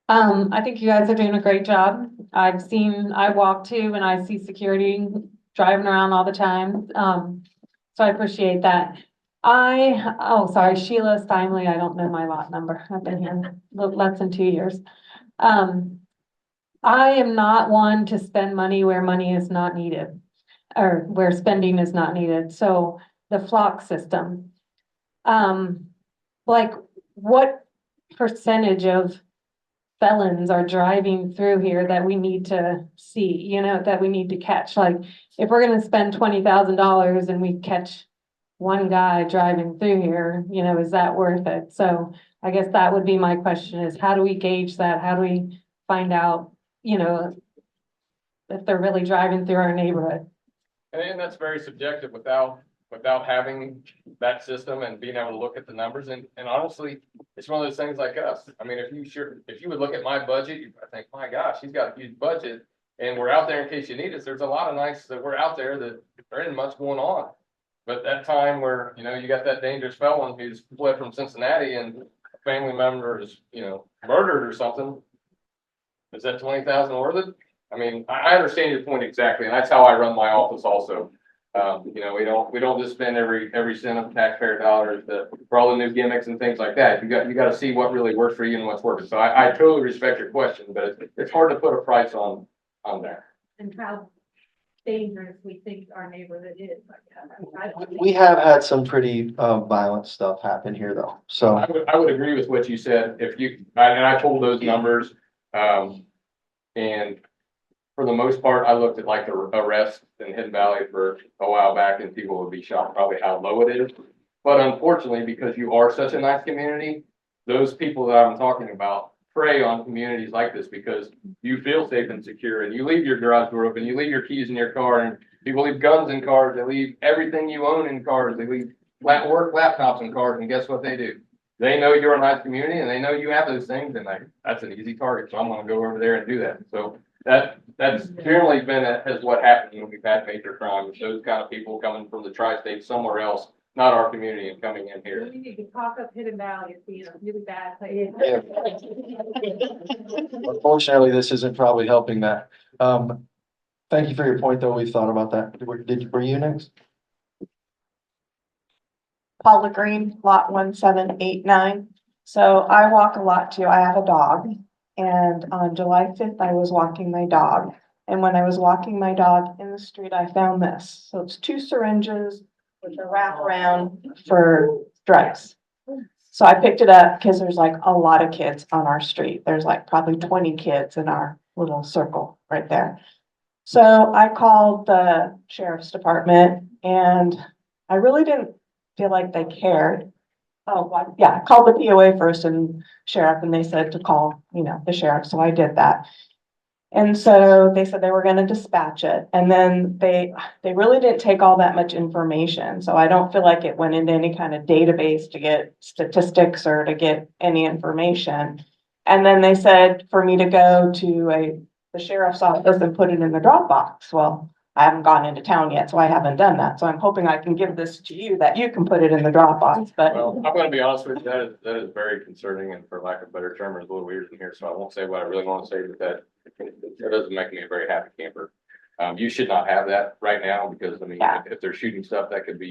I think you guys are doing a great job. I walk too and I see security driving around all the time. So I appreciate that. Sorry, Sheila Steinley. I don't know my lot number. I've been here less than 2 years. I am not one to spend money where money is not needed or where spending is not needed. So the flock system, like what percentage of felons are driving through here that we need to see, you know, that we need to catch? Like if we're going to spend $20,000 and we catch one guy driving through here, you know, is that worth it? So I guess that would be my question, is how do we gauge that? How do we find out, you know, if they're really driving through our neighborhood? And that's very subjective without having that system and being able to look at the numbers. And honestly, it's one of those things like us. I mean, if you would look at my budget, you think, my gosh, he's got a huge budget and we're out there in case you need us. There's a lot of nights that we're out there that there isn't much going on. But that time where, you know, you got that dangerous felon who's fled from Cincinnati and a family member is, you know, murdered or something, is that 20,000 worth it? I mean, I understand your point exactly, and that's how I run my office also. You know, we don't just spend every cent of taxpayer dollars for all the new gimmicks and things like that. You got to see what really works for you and what's working. So I totally respect your question, but it's hard to put a price on that. And how dangerous we think our neighborhood is. We have had some pretty violent stuff happen here though. So I would agree with what you said. I told those numbers, and for the most part, I looked at like the arrests in Hidden Valley for a while back, and people would be shocked probably how low it is. But unfortunately, because you are such a nice community, those people that I'm talking about prey on communities like this because you feel safe and secure, and you leave your garage door open, you leave your keys in your car, and people leave guns in cars, they leave everything you own in cars, they leave work laptops in cars, and guess what they do? They know you're a nice community, and they know you have those things, and that's an easy target, so I'm gonna go over there and do that. So that's generally been as what happened when we've had major crimes. Those kind of people coming from the tri-state somewhere else, not our community, and coming in here. We need to talk up Hidden Valley as being a really bad place. yeah. Unfortunately, this isn't probably helping that. Thank you for your point though. We've thought about that. Were you next? Paula Green, lot 1789. So I walk a lot too. I have a dog. And on July 5th, I was walking my dog. And when I was walking my dog in the street, I found this. So it's 2 syringes with a wraparound for drugs. So I picked it up because there's like a lot of kids on our street. There's like probably 20 kids in our little circle right there. So I called the sheriff's department and I really didn't feel like they cared. Oh, yeah, I called the POA first and sheriff, and they said to call, you know, the sheriff. So I did that. And so they said they were going to dispatch it. And then they really didn't take all that much information. So I don't feel like it went into any kind of database to get statistics or to get any information. And then they said for me to go to the sheriff's office and put it in the Dropbox. Well, I haven't gone into town yet, so I haven't done that. So I'm hoping I can give this to you, that you can put it in the Dropbox, but. Well, I'm gonna be honest with you, that is very concerning, and for lack of a better term, it's a little weird in here, so I won't say what I really want to say, but that doesn't make me a very happy camper. You should not have that right now, because I mean, Yeah. if they're shooting stuff that could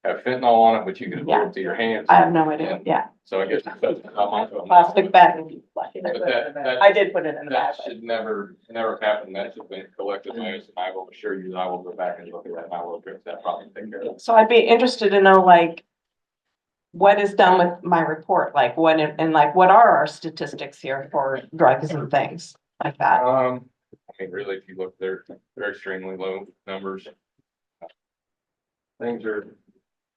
have fentanyl on it, which you can Yeah. absorb to your hands. I have no idea, yeah. So I guess that's not my fault. Plastic bag. But that I did put it in the bag. that should never happen. That should be collected notice, and I will assure you that I will go back and look at that, and I will address that problem, take care of it. So I'd be interested to know, like, what is done with my report, like what, and like, what are our statistics here for drugs and things like that? I mean, really, if you look, they're extremely low numbers. Things are,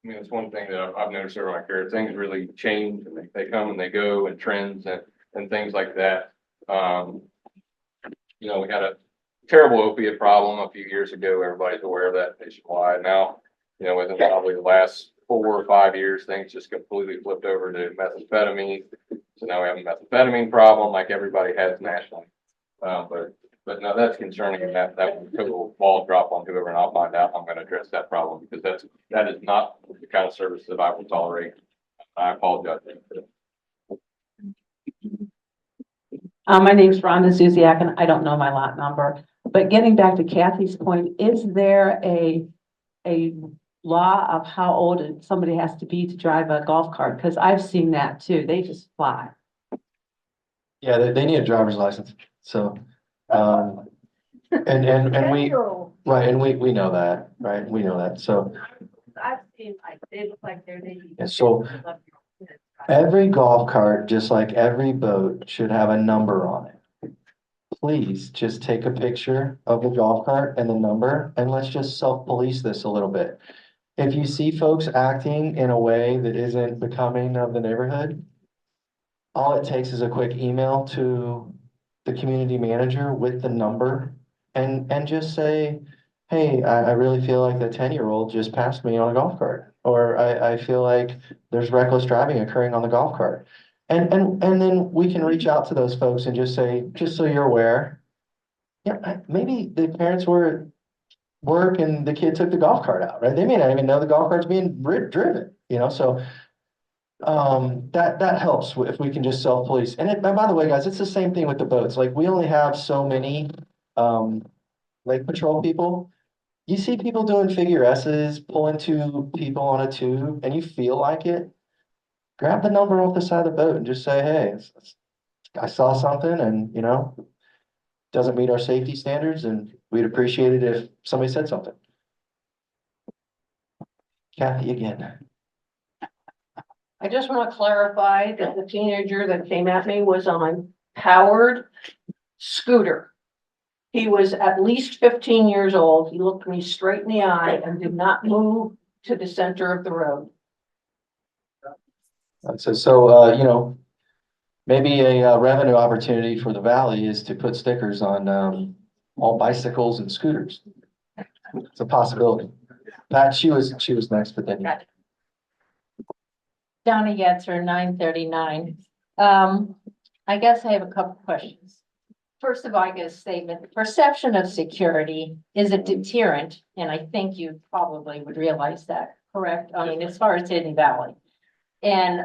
I mean, it's one thing that I've noticed over my career, things really change, and they come and they go, and trends and things like that. You know, we had a terrible opiate problem a few years ago. Everybody's aware of that nationwide. Now, you know, within probably the last 4 or 5 years, things just completely flipped over to methamphetamine. So now we have a methamphetamine problem like everybody has nationally. But no, that's concerning, and that would total ball drop on whoever, and I'll find out. I'm going to address that problem, because that is not the kind of service that I will tolerate. I apologize. My name's Rhonda Zuziak, and I don't know my lot number, but getting back to Kathy's point, is there a law of how old somebody has to be to drive a golf cart? Because I've seen that too. They just fly. Yeah, they need a driver's license, so, and we, right, and we know that, right, we know that, so. I've seen, like, they look like And so every golf cart, just like every boat, should have a number on it. Please just take a picture of the golf cart and the number, and let's just self-police this a little bit. If you see folks acting in a way that isn't becoming of the neighborhood, all it takes is a quick email to the community manager with the number, and just say, hey, I really feel like the 10-year-old just passed me on a golf cart, or I feel like there's reckless driving occurring on the golf cart. And then we can reach out to those folks and just say, just so you're aware, yeah, maybe the parents were at work and the kid took the golf cart out, right? They may not even know the golf cart's being driven, you know, so that helps if we can just self-police. And by the way, guys, it's the same thing with the boats. Like, we only have so many lake patrol people. You see people doing figure S's, pulling 2 people on a tube, and you feel like it, grab the number off the side of the boat and just say, hey, I saw something, and you know, doesn't meet our safety standards, and we'd appreciate it if somebody said something. Kathy again. I just want to clarify that the teenager that came at me was on a powered scooter. He was at least 15 years old. He looked me straight in the eye and did not move to the center of the road. So, you know, maybe a revenue opportunity for the valley is to put stickers on all bicycles and scooters. It's a possibility. Pat, she was next, but then. Donna Yetzer, 939. I guess I have a couple questions. First of all, I get a statement. The perception of security is a deterrent, and I think you probably would realize that, correct? I mean, as far as Hidden Valley. And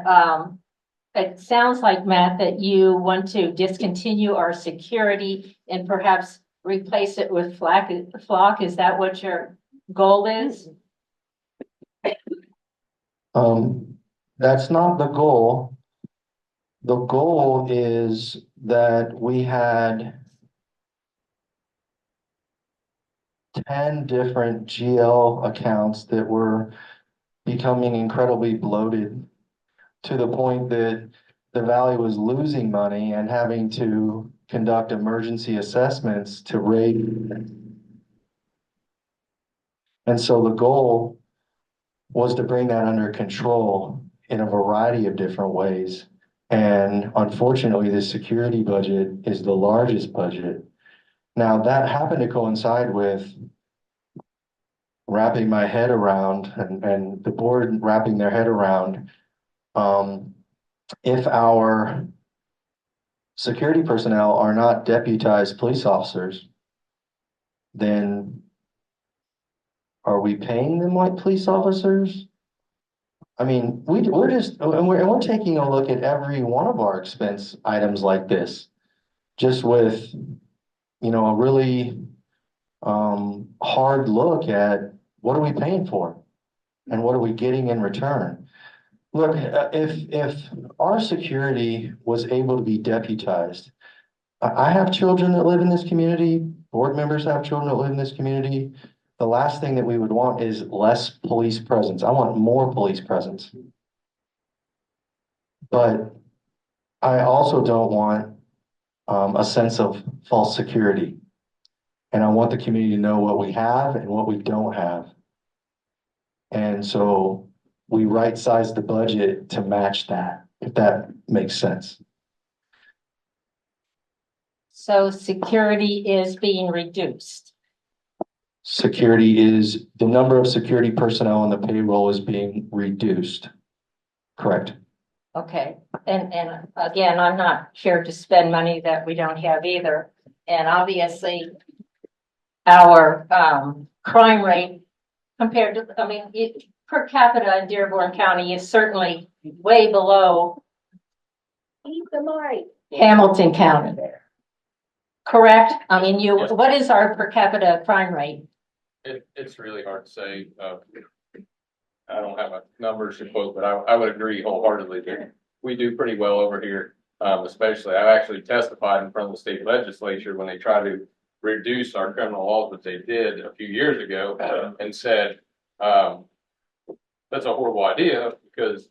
it sounds like, Matt, that you want to discontinue our security and perhaps replace it with flock. Is that what your goal is? That's not the goal. The goal is that we had 10 different GL accounts that were becoming incredibly bloated to the point that the valley was losing money and having to conduct emergency assessments to rate. And so the goal was to bring that under control in a variety of different ways. And unfortunately, the security budget is the largest budget. Now, that happened to coincide with wrapping my head around and the board wrapping their head around if our security personnel are not deputized police officers, then Are we paying them like police officers? I mean, we're just, and we're taking a look at every one of our expense items like this. Just with, a really, hard look at what are we paying for? And what are we getting in return? Look, if our security was able to be deputized, I have children that live in this community, board members have children that live in this community. The last thing that we would want is less police presence. I want more police presence. But I also don't want a sense of false security. And I want the community to know what we have and what we don't have. And so we right-size the budget to match that, if that makes sense. So security is being reduced. The number of security personnel on the payroll is being reduced. Correct. Okay, and again, I'm not here to spend money that we don't have either. And obviously, our crime rate compared to, per capita in Dearborn County is certainly way below Hamilton County. Correct? Yes. What is our per capita crime rate? It's really hard to say. I don't have a numbers to quote, but I would agree wholeheartedly that we do pretty well over here. Especially, I've actually testified in front of the state legislature when they try to reduce our criminal laws, which they did a few years ago, and said, that's a horrible idea because,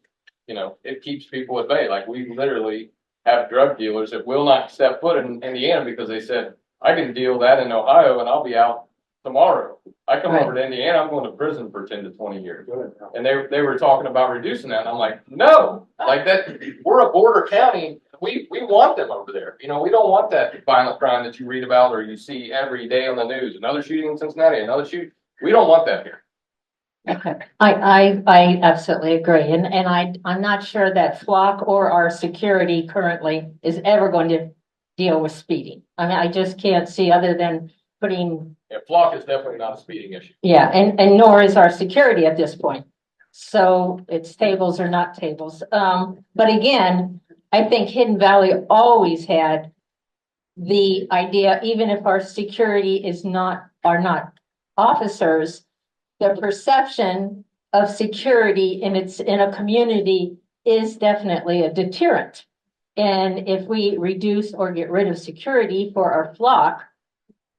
it keeps people at bay. Like we literally have drug dealers that will not step foot in Indiana because they said, I can deal that in Ohio and I'll be out tomorrow. I come over to Indiana, I'm going to prison for 10 to 20 years. And they were talking about reducing that. And I'm like, no, like that, we're a border county. We want them over there. We don't want that violent crime that you read about or you see every day on the news. Another shooting in Cincinnati, another shooting. We don't want that here. Okay, I absolutely agree. And I'm not sure that Flock or our security currently is ever going to deal with speeding. I just can't see other than putting. Yeah, Flock is definitely not a speeding issue. Yeah, and nor is our security at this point. So it's tables or not tables. But again, I think Hidden Valley always had the idea, even if our security are not officers, the perception of security in a community is definitely a deterrent. And if we reduce or get rid of security for our flock,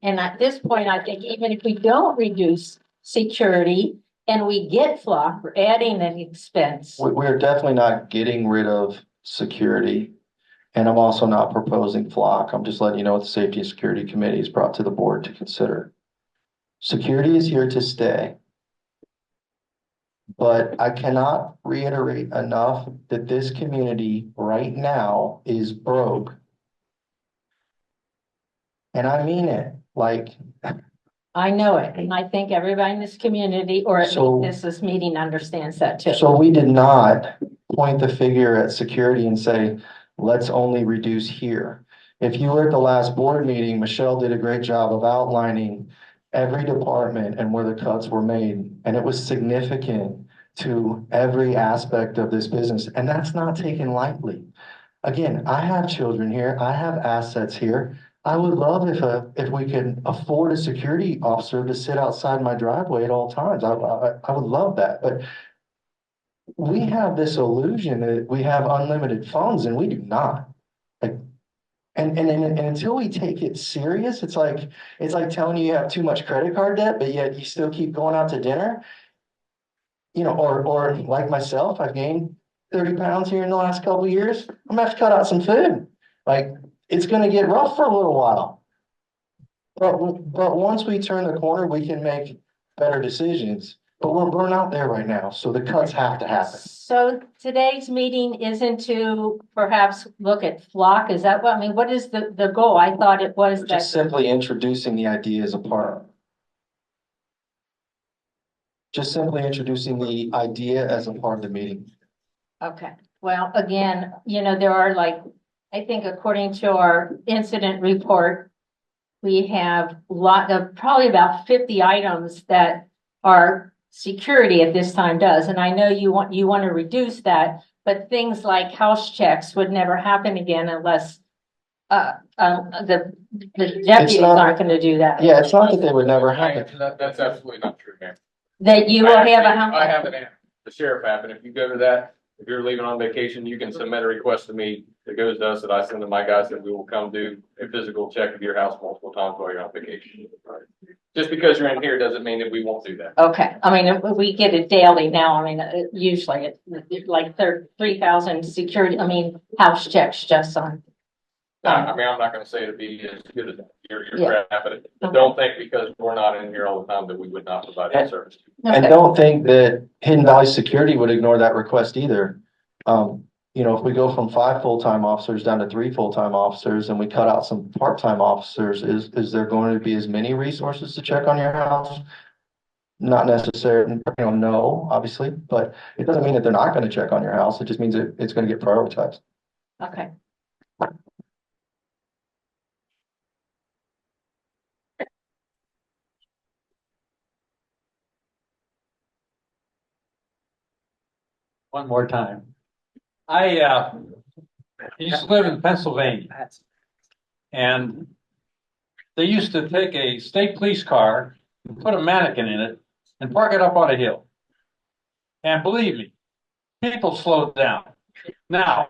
and at this point, I think even if we don't reduce security and we get flock, we're adding an expense. We're definitely not getting rid of security. And I'm also not proposing flock. I'm just letting you know what the Safety and Security Committee has brought to the board to consider. Security is here to stay. But I cannot reiterate enough that this community right now is broke. And I mean it, like. I know it, and I think everybody in this community, or at least this meeting, understands that too. So we did not point the finger at security and say, let's only reduce here. If you were at the last board meeting, Michelle did a great job of outlining every department and where the cuts were made. And it was significant to every aspect of this business. And that's not taken lightly. Again, I have children here. I have assets here. I would love if we could afford a security officer to sit outside my driveway at all times. I would love that. But we have this illusion that we have unlimited funds and we do not. And until we take it serious, it's like telling you have too much credit card debt, but yet you still keep going out to dinner. Or like myself, I've gained 30 pounds here in the last couple of years. I'm gonna have to cut out some food. Like it's gonna get rough for a little while. But once we turn the corner, we can make better decisions. But we're burnt out there right now, so the cuts have to happen. So today's meeting isn't to perhaps look at flock, is that what is the goal? I thought it was that. Just simply introducing the idea as a part. Just simply introducing the idea as a part of the meeting. Okay, well, again, there are I think according to our incident report, we have probably about 50 items that our security at this time does, and I know you want to reduce that, but things like house checks would never happen again unless the deputies not- aren't gonna do that. Yeah, it's not that they would never happen. That's absolutely not true, man. That you will have a house. I have an app, the sheriff app, and if you go to that, if you're leaving on vacation, you can submit a request to me that goes to us, that I send to my guys, that we will come do a physical check of your house multiple times while you're on vacation. Just because you're in here doesn't mean that we won't do that. Okay, I mean, we get it daily now, I mean, usually it's like 3,000 security, I mean, house checks just on. No, I mean, I'm not gonna say it'd be as good as your Yeah. crap, but don't think because we're not in here all the time that we would not provide that service. And don't think that Hidden Valley Security would ignore that request either. You know, if we go from 5 full-time officers down to 3 full-time officers and we cut out some part-time officers, is there going to be as many resources to check on your house? Not necessarily, no, obviously, but it doesn't mean that they're not gonna check on your house. It just means that it's gonna get prioritized. Okay. One more time. I used to live in Pennsylvania. And they used to take a state police car and put a mannequin in it and park it up on a hill. And believe me, people slowed down. Now,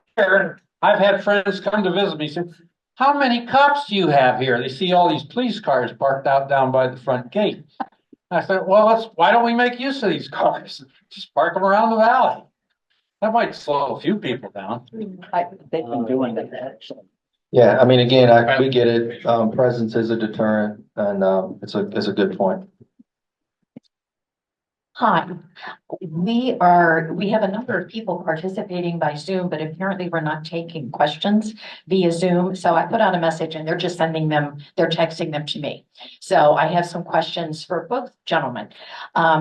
I've had friends come to visit me, say, how many cops do you have here? They see all these police cars parked out down by the front gate. I said, well, why don't we make use of these cars? Just park them around the valley. That might slow a few people down. They've been doing that. Yeah, I mean, again, we get it. Presence is a deterrent and it's a good point. Hi, we have a number of people participating by Zoom, but apparently we're not taking questions via Zoom. So I put out a message and they're just sending them, they're texting them to me. So I have some questions for both gentlemen.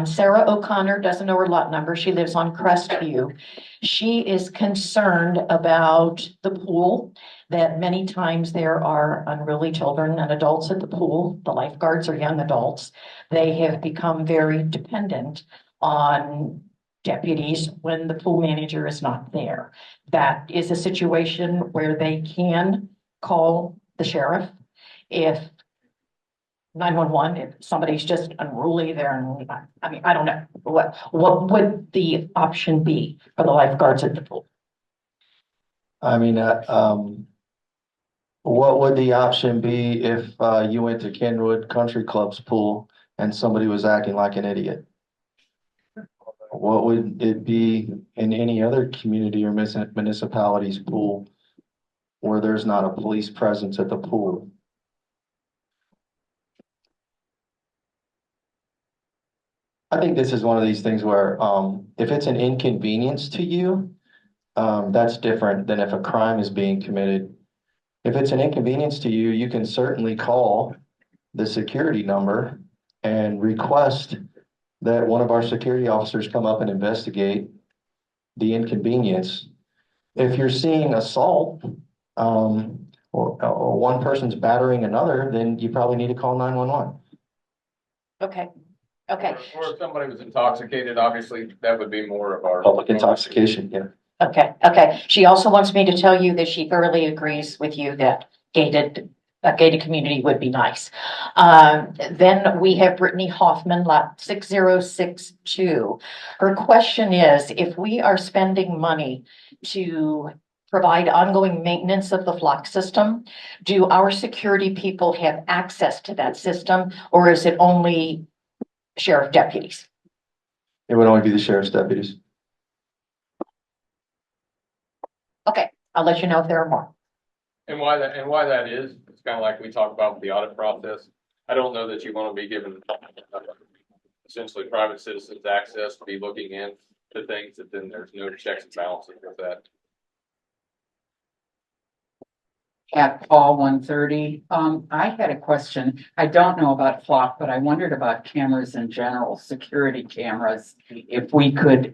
Sarah O'Connor doesn't know her lot number. She lives on Crestview. She is concerned about the pool, that many times there are unruly children and adults at the pool. The lifeguards are young adults. They have become very dependent on deputies when the pool manager is not there. That is a situation where they can call the sheriff if 911, if somebody's just unruly there. I mean, I don't know. What would the option be for the lifeguards at the pool? I mean, what would the option be if you went to Kenwood Country Club's pool and somebody was acting like an idiot? What would it be in any other community or municipality's pool where there's not a police presence at the pool? I think this is one of these things where if it's an inconvenience to you, that's different than if a crime is being committed. If it's an inconvenience to you, you can certainly call the security number and request that one of our security officers come up and investigate the inconvenience. If you're seeing assault, or one person's battering another, then you probably need to call 911. Okay, okay, Or if somebody was intoxicated, obviously, that would be more of our. Public intoxication, yeah. Okay. She also wants me to tell you that she thoroughly agrees with you that a gated community would be nice. Then we have Brittany Hoffman, lot 6062. Her question is, if we are spending money to provide ongoing maintenance of the flock system, do our security people have access to that system, or is it only sheriff deputies? It would only be the sheriff's deputies. Okay, I'll let you know if there are more. And why that is, it's kind of like we talk about with the audit process. I don't know that you want to be given essentially private citizens access to be looking into things that then there's no checks and balances with that. At Paul 130, I had a question. I don't know about flock, but I wondered about cameras in general, security cameras. If we could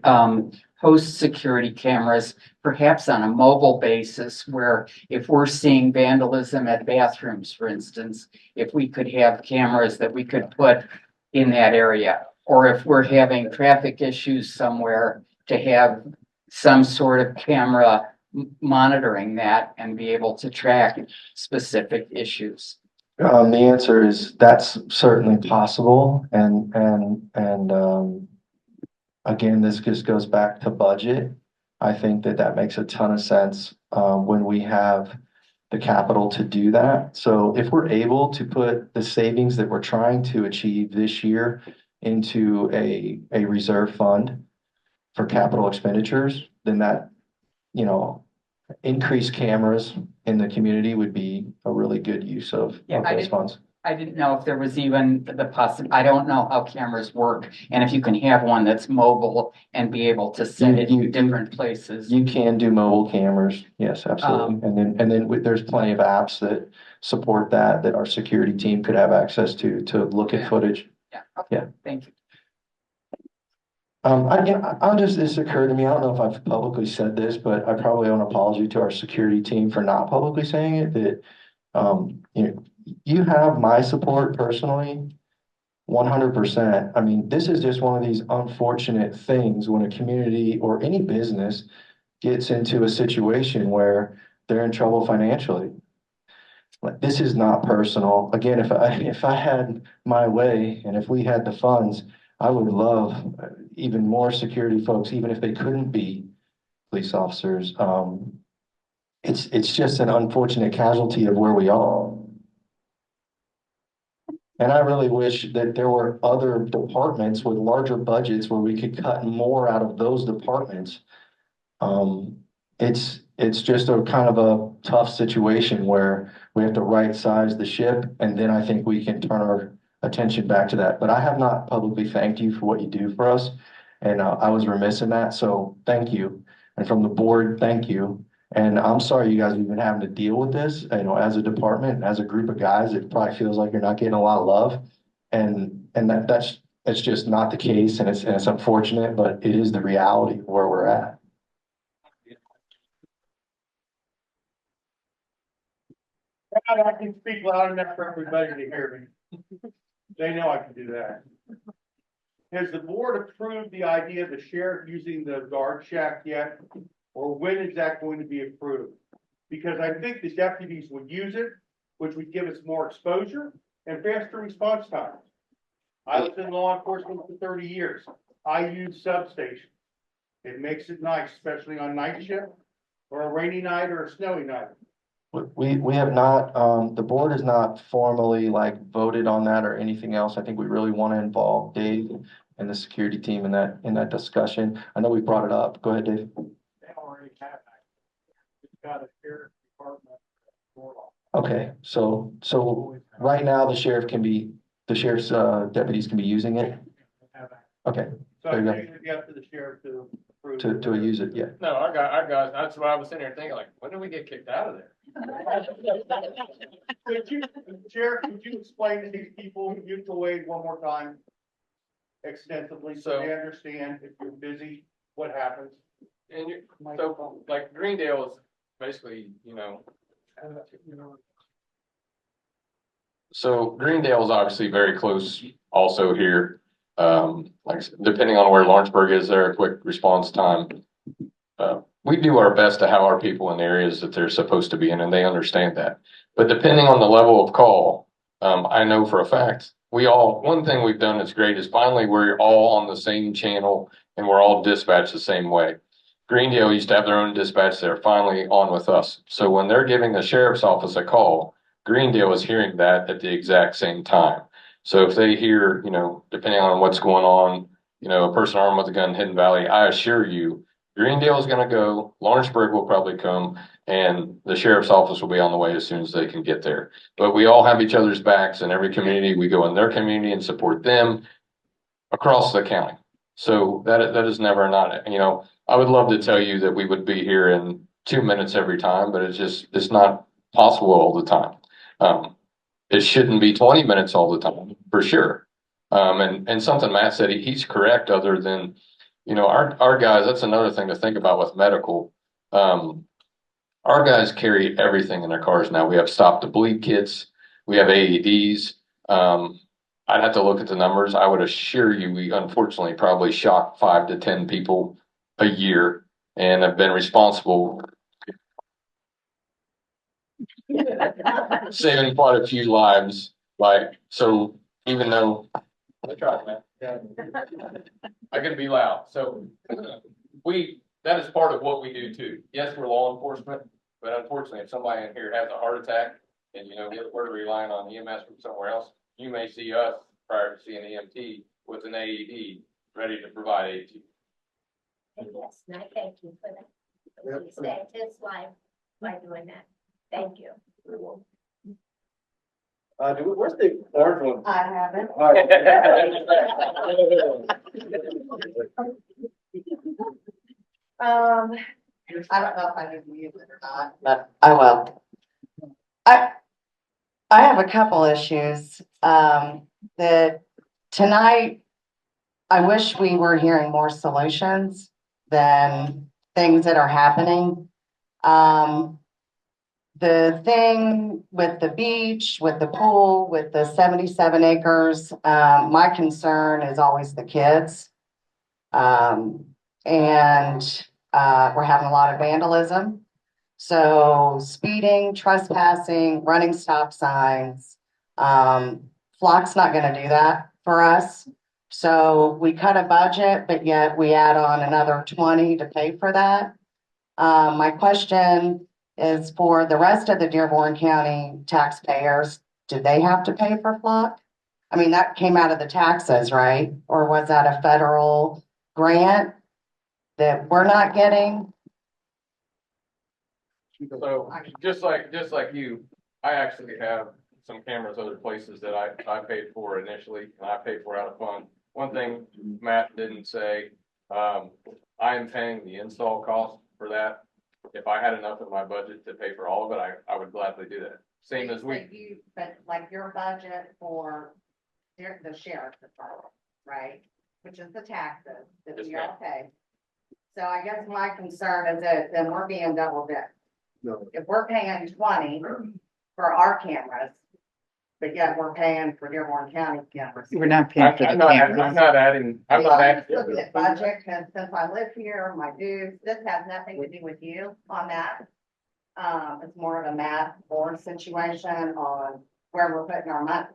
host security cameras, perhaps on a mobile basis, where if we're seeing vandalism at bathrooms, for instance, if we could have cameras that we could put in that area. or if we're having traffic issues somewhere, to have some sort of camera monitoring that and be able to track specific issues? The answer is that's certainly possible, again, this just goes back to budget. I think that makes a ton of sense, when we have the capital to do that. So if we're able to put the savings that we're trying to achieve this year into a reserve fund for capital expenditures, then that, you know, increased cameras in the community would be a really good use of those funds. I didn't know if there was even I don't know how cameras work, and if you can have one that's mobile and be able to set it in different places. You can do mobile cameras, yes, absolutely. And then there's plenty of apps that support that our security team could have access to look at footage. Yeah, okay, thank you. This occurred to me, I don't know if I've publicly said this, but I probably owe an apology to our security team for not publicly saying it, that, you know, you have my support personally, 100%. I mean, this is just one of these unfortunate things when a community or any business gets into a situation where they're in trouble financially. Like, this is not personal. Again, if I had my way and if we had the funds, I would love even more security folks, even if they couldn't be police officers. It's just an unfortunate casualty of where we are. And I really wish that there were other departments with larger budgets where we could cut more out of those departments. It's just a kind of a tough situation where we have to right size the ship, and then I think we can turn our attention back to that. But I have not publicly thanked you for what you do for us, and I was remiss in that, so thank you. And from the board, thank you. And I'm sorry you guys have been having to deal with this, you know, as a department and as a group of guys. It probably feels like you're not getting a lot of love, and that's just not the case, and it's unfortunate, but it is the reality of where we're at. I can speak loud enough for everybody to hear me. They know I can do that. Has the board approved the idea of the sheriff using the guard shack yet? Or when is that going to be approved? Because I think the deputies would use it, which would give us more exposure and faster response times. I was in law enforcement for 30 years. I use substation. It makes it nice, especially on night shift or a rainy night or a snowy night. We have not, the board has not formally voted on that or anything else. I think we really want to involve Dave and the security team in that discussion. I know we brought it up. Go ahead, Dave. They already have that. It's got a sheriff department. Okay, so right now the sheriff's deputies can be using it. Okay. So There you go. it's up to the sheriff to approve. To use it, yeah. No, I got, that's what I was sitting there thinking, like, when did we get kicked out of there? Sheriff, could you explain to these people mutual aid one more time? Extensively, so they understand if you're busy, what happens. And so like Greendale is basically, so Greendale is obviously very close also here. Like depending on where Lawrenceburg is, there a quick response time. We do our best to have our people in the areas that they're supposed to be in, and they understand that. But depending on the level of call, I know for a fact, one thing we've done that's great is finally we're all on the same channel and we're all dispatched the same way. Greendale used to have their own dispatch. They're finally on with us. So when they're giving the sheriff's office a call, Greendale is hearing that at the exact same time. So if they hear, depending on what's going on, a person armed with a gun in Hidden Valley, I assure you, Greendale is going to go, Lawrenceburg will probably come, and the sheriff's office will be on the way as soon as they can get there. But we all have each other's backs in every community. We go in their community and support them across the county. So that is never not, I would love to tell you that we would be here in 2 minutes every time, but it's not possible all the time. It shouldn't be 20 minutes all the time, for sure. And something Matt said, he's correct, other than, our guys, that's another thing to think about with medical. Our guys carry everything in their cars now. We have stop to bleed kits. We have AEDs. I'd have to look at the numbers. I would assure you, we unfortunately probably shock 5 to 10 people a year and have been responsible saving quite a few lives. Like, so even though I tried, man. I can be loud. So that is part of what we do too. Yes, we're law enforcement, but unfortunately, if somebody in here has a heart attack and we're relying on EMS from somewhere else, you may see us prior to seeing EMT with an AED ready to provide aid to you. Yes, and I thank you for that. You saved his life by doing that. Thank you. Where's the orange one? I haven't. I don't know if I need to use it or not, but I will. I have a couple issues, that tonight, I wish we were hearing more solutions than things that are happening. The thing with the beach, with the pool, with the 77 acres, my concern is always the kids. We're having a lot of vandalism. So speeding, trespassing, running stop signs. Flock's not gonna do that for us. So we cut a budget, but yet we add on another 20 to pay for that. My question is for the rest of the Dearborn County taxpayers, do they have to pay for flock? I mean, that came out of the taxes, right? Or was that a federal grant that we're not getting? So just like you, I actually have some cameras other places that I paid for initially and I paid for out of fund. One thing Matt didn't say, I am paying the install cost for that. If I had enough in my budget to pay for all of it, I would gladly do that. Same as we. But like your budget for the sheriff's department, right? Which is the taxes that we all pay. So I guess my concern is that then we're being double dipped. No. If we're paying 20 for our cameras, but yet we're paying for Dearborn County cameras. We're not paying for the I'm cameras. not adding. I'm not just adding. looking at budget, because since I live here, my dues, this has nothing to do with you on that. It's more of a math board situation on where we're putting our money.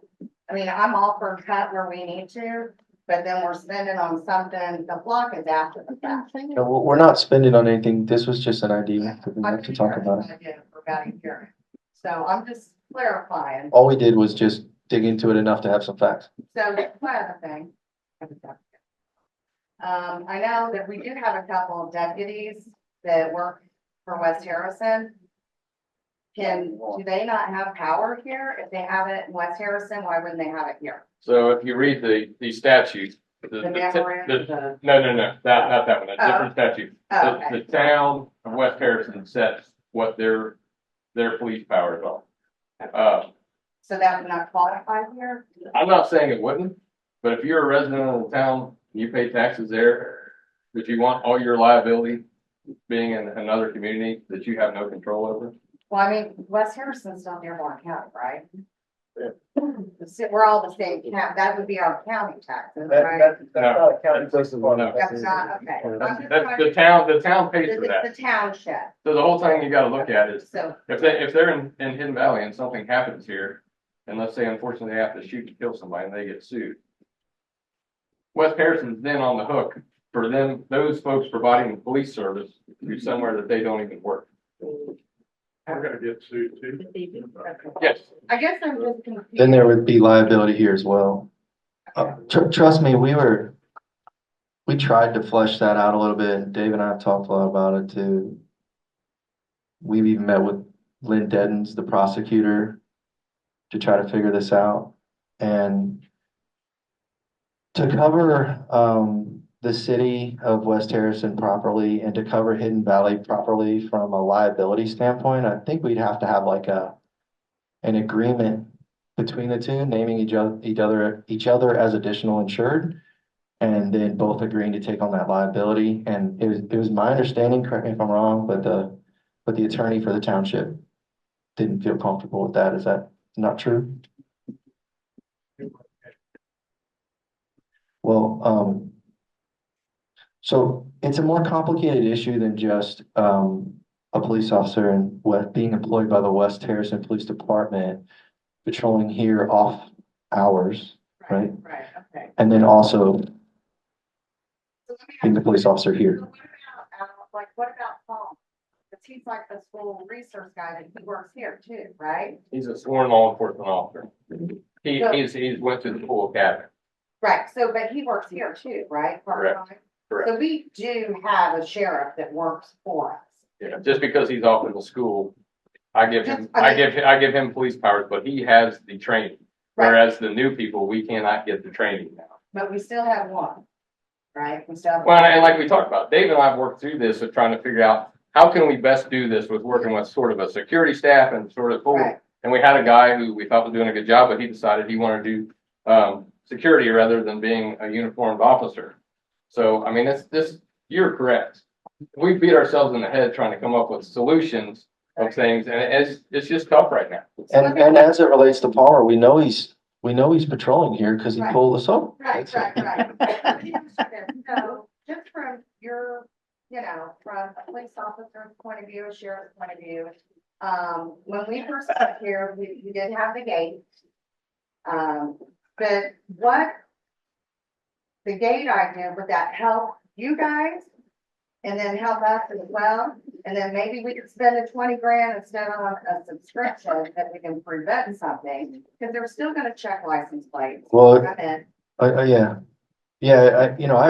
I mean, I'm all for cut where we need to, but then we're spending on something, the block is after the fact. No, we're not spending on anything. This was just an idea. We have to talk about it. For Valley Care. So I'm just clarifying. All we did was just dig into it enough to have some facts. So that's my other thing. I know that we do have a couple of deputies that work for West Harrison. Do they not have power here? If they have it in West Harrison, why wouldn't they have it here? So if you read the statute, The memorandum, no, not that one, a different statute. Oh, okay. The town of West Harrison sets what their police powers are. So that would not qualify here? I'm not saying it wouldn't, but if you're a resident of the town, you pay taxes there, but you want all your liability being in another community that you have no control over. Well, I mean, West Harrison's still Dearborn County, right? We're all the same county. That would be our county taxes, right? That's not a county system. That's not, okay. That's the town pays for It's that. the township. So the whole thing you gotta look at is, So, if they're in Hidden Valley and something happens here, and let's say unfortunately they have to shoot to kill somebody and they get sued. West Harrison's then on the hook for those folks providing police service to somewhere that they don't even work. We're gonna get sued too. Yes. I guess I'm just confused. Then there would be liability here as well. Trust me, we tried to flesh that out a little bit. Dave and I have talked a lot about it too. We've even met with Lynn Deddens, the prosecutor, to try to figure this out. And to cover the city of West Harrison properly and to cover Hidden Valley properly from a liability standpoint, I think we'd have to have like an agreement between the two, naming each other as additional insured, and then both agreeing to take on that liability. And it was my understanding, correct me if I'm wrong, but the attorney for the township didn't feel comfortable with that. Is that not true? Well, so it's a more complicated issue than just, a police officer and being employed by the West Harrison Police Department, patrolling here off hours, right? Right, okay. And then also So let me being the ask police you, officer so here. what about, what about Paul? Because he's like the school resource guy that he works here too, right? He's a sworn law enforcement officer. He's went to the full academy. Right, so, but he works here too, right? Part-time? Correct. So we do have a sheriff that works for us. Yeah, just because he's off in the school, I give Just- I mean- I give him police powers, but he has the training. Right. Whereas the new people, we cannot get the training now. But we still have one, right? We still have. Well, and like we talked about, Dave and I have worked through this of trying to figure out how can we best do this with working with sort of a security staff and sort of full. Right. And we had a guy who we thought was doing a good job, but he decided he wanted to do security rather than being a uniformed officer. So, I mean, you're correct. We beat ourselves in the head trying to come up with solutions of things, and it's just tough right now. And as it relates to Palmer, we know he's patrolling here because he Right. pulled us over. Right. Let me ask you this. So just from your, from a police officer's point of view, a sheriff's point of view, when we first got here, we did have the gate. But the gate idea, would that help you guys? And then help us as well? And then maybe we could spend the 20 grand instead of a subscription that we can prevent something, because they're still gonna check license plates. Well, I mean, I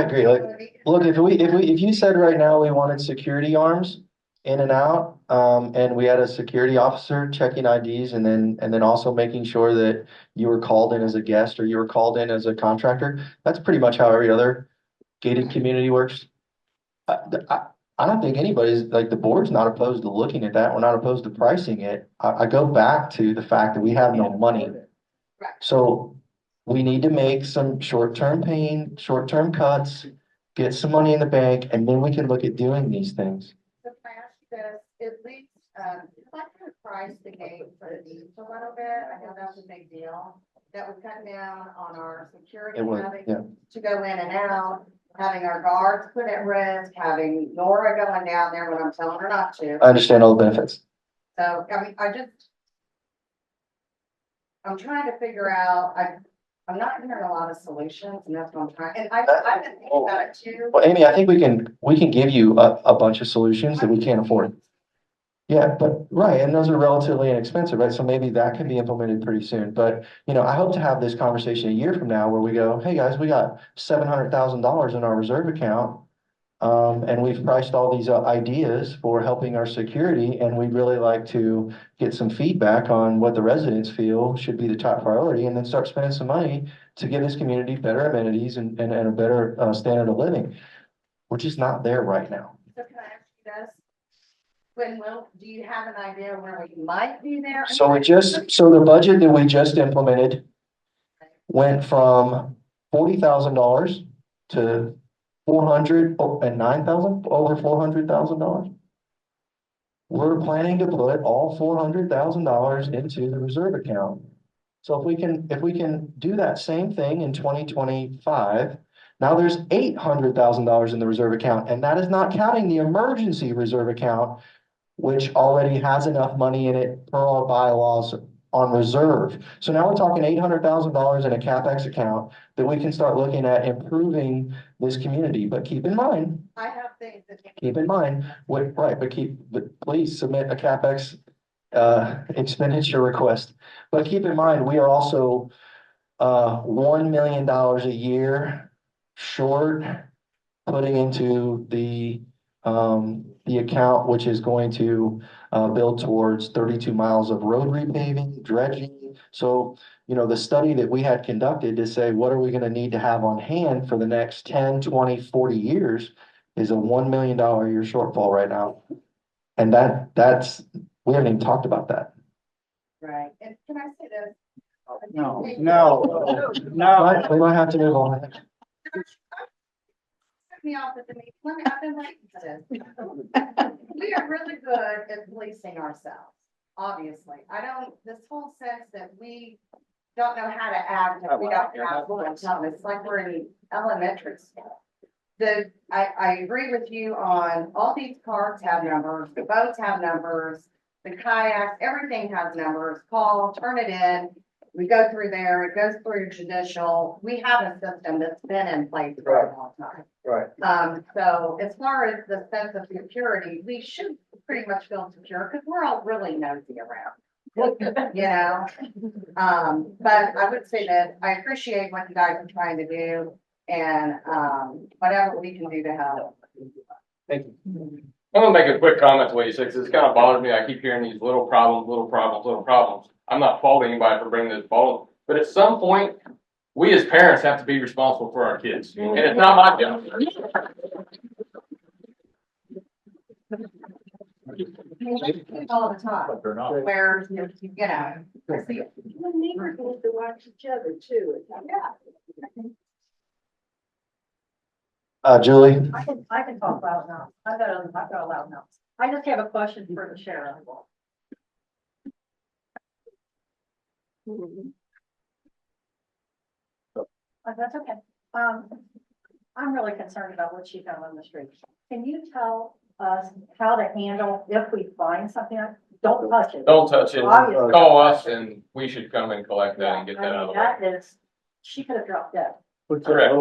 agree. Like, look, if you said right now we wanted security arms in and out, and we had a security officer checking IDs and then also making sure that you were called in as a guest or you were called in as a contractor, that's pretty much how every other gated community works. I don't think anybody's, like, the board's not opposed to looking at that. We're not opposed to pricing it. I go back to the fact that we have no money. Right. So we need to make some short-term short-term cuts, get some money in the bank, and then we can look at doing these things. So can I ask you this, at least, if I could price the gate for the beach a little bit, I know that's a big deal. That would cut down on our security It would, having yeah. to go in and out, having our guards put at risk, having Nora going down there when I'm telling her not to. I understand all the benefits. So, I mean, I'm trying to figure out, I'm not hearing a lot of solutions, and that's what I'm trying, and I've been thinking about it too. Well, Amy, I think we can give you a bunch of solutions that we can't afford. Yeah, but, right, and those are relatively inexpensive, right? So maybe that can be implemented pretty soon. But, I hope to have this conversation a year from now where we go, hey, guys, we got $700,000 in our reserve account. And we've priced all these ideas for helping our security, and we'd really like to get some feedback on what the residents feel should be the top priority, and then start spending some money to give this community better amenities and a better standard of living. We're just not there right now. So can I ask you this? Do you have an idea where we might be there? So the budget that we just implemented went from $40,000 to $409,000, over $400,000. We're planning to put all $400,000 into the reserve account. So if we can do that same thing in 2025, now there's $800,000 in the reserve account, and that is not counting the emergency reserve account, which already has enough money in it per our bylaws on reserve. So now we're talking $800,000 in a CapEx account that we can start looking at improving this community. But keep in mind, I have things that. but please submit a CapEx expenditure request. But keep in mind, we are also $1 million a year short putting into the account, which is going to build towards 32 miles of road repaving, dredging. So, the study that we had conducted to say, what are we going to need to have on hand for the next 10, 20, 40 years is a $1 million a year shortfall right now. And we haven't even talked about that. Right, and can I say this? No. We might have to move on. Took me off at the meeting. I've been waiting for this. We are really good at policing ourselves, obviously. This whole sense that we don't know how to act if we don't have one. It's like we're in elementary school. I agree with you on all these cards have numbers, the boats have numbers, the kayaks, everything has numbers. Call, turn it in. We go through there, it goes through judicial. We have a system that's been in place for a long time. Right. So as far as the sense of security, we should pretty much feel secure because we're all really nosy around. You know, but I would say that I appreciate what you guys are trying to do and, whatever we can do to help. Thank you. I'm gonna make a quick comment to what you said, 'cause it's kind of bothers me. I keep hearing these little problems, little problems, little problems. I'm not faulting anybody for bringing this problem, but at some point, we as parents have to be responsible for our kids, and it's not my job. All the time, where, you know, I see it. The neighbors need to watch each other too. Julie? I can talk loud now. I've got a loud mouth. I just have a question for the sheriff. That's okay. I'm really concerned about what she found on the street. Can you tell us how to handle if we find something? Don't touch it. Don't touch it. Obviously. Call us and we should come and collect that and get that out of the way. That is, she could have dropped dead. Correct.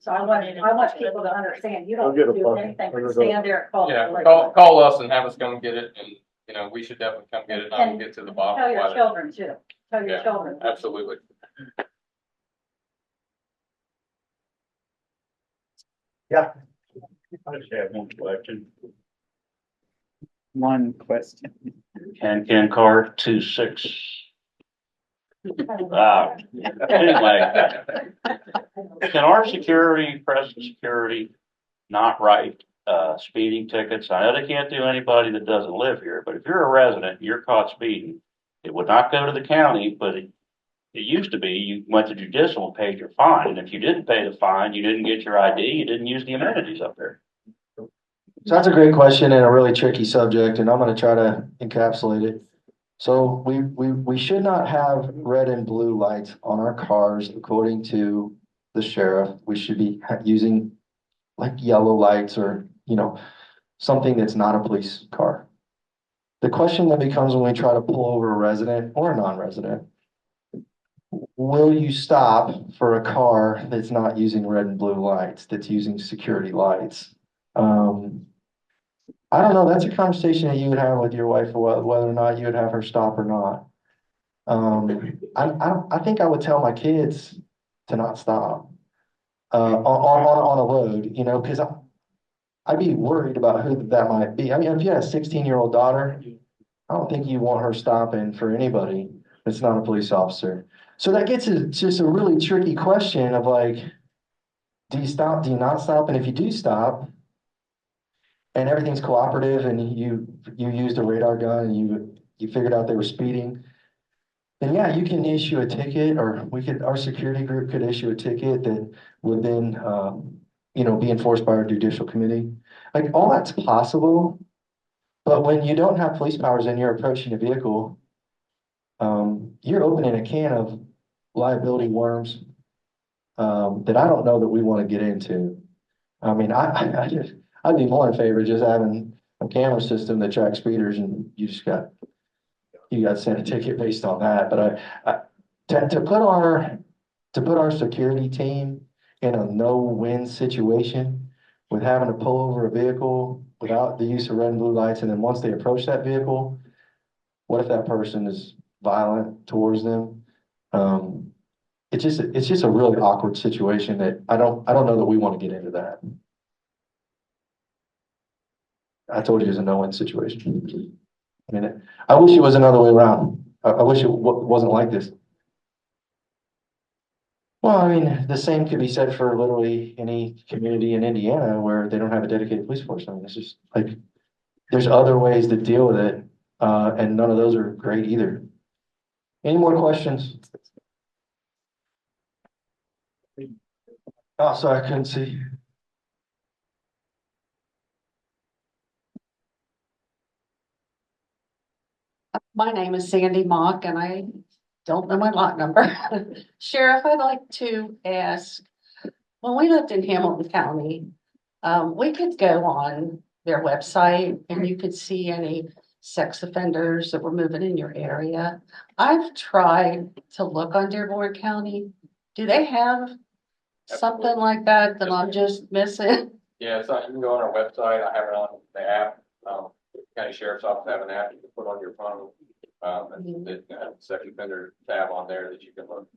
So I want people to understand, you don't do anything, but stand there and call. Yeah, call us and have us come get it, and, you know, we should definitely come get it, and I will get to the bottom. Tell of your why that- children too. Tell your Yeah. children. Absolutely. Yeah. I just have one question. One question. And car 26. Anyway, can our security, present security, not write speeding tickets? I know they can't do anybody that doesn't live here, but if you're a resident, and you're caught speeding, it would not go to the county, but it used to be you went to judicial and paid your fine. And if you didn't pay the fine, you didn't get your ID, you didn't use the amenities up there. So that's a great question and a really tricky subject, and I'm gonna try to encapsulate it. So we should not have red and blue lights on our cars, according to the sheriff. We should be using like yellow lights or, you know, something that's not a police car. The question that becomes when we try to pull over a resident or a non-resident, will you stop for a car that's not using red and blue lights, that's using security lights? I don't know, that's a conversation that you would have with your wife, or whether or not you would have her stop or not. I think I would tell my kids to not stop on a road, you know, because I'd be worried about who that might be. I mean, if you had a 16-year-old daughter, I don't think you want her stopping for anybody that's not a police officer. So that gets to just a really tricky question of like, do you stop, do you not stop? And if you do stop, and everything's cooperative and you used a radar gun and you figured out they were speeding, then yeah, you can issue a ticket, or our security group could issue a ticket that would then, you know, be enforced by our judicial committee. Like, all that's possible, but when you don't have police powers and you're approaching a vehicle, you're opening a can of liability worms that I don't know that we want to get into. I mean, I'd be more in favor of just having a camera system that tracks speeders, and you got sent a ticket based on that. But to put our security team in a no-win situation with having to pull over a vehicle without the use of red and blue lights, and then once they approach that vehicle, what if that person is violent towards them? It's just a really awkward situation that I don't know that we want to get into that. I told you it's a no-win situation. I mean, I wish it was another way around. I wish it wasn't like this. Well, I mean, the same could be said for literally any community in Indiana where they don't have a dedicated police force. I mean, it's just like, there's other ways to deal with it, and none of those are great either. Any more questions? Oh, sorry, I couldn't see. My name is Sandy Mock, and I don't know my lot number. Sheriff, I'd like to ask, when we lived in Hamilton County, we could go on their website and you could see any sex offenders that were moving in your area. I've tried to look on Dearborn County. Do they have something like that that I'm just missing? Yeah, so you can go on our website. I have it on the app. County Sheriff's Office have an app you can put on your phone. And it has a sex offender tab on there that you can look.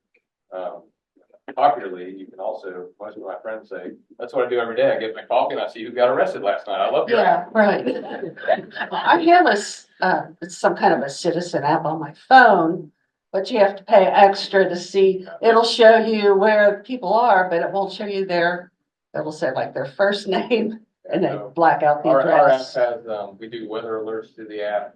Popularly, you can also, most of my friends say, that's what I do every day. I get my coffee and I see who got arrested last night. I love your Yeah, app. right. I have it's some kind of a citizen app on my phone, but you have to pay extra to see. It'll show you where people are, but it won't show you it'll say like their first name and then black out the Our app address. has, we do weather alerts through the app.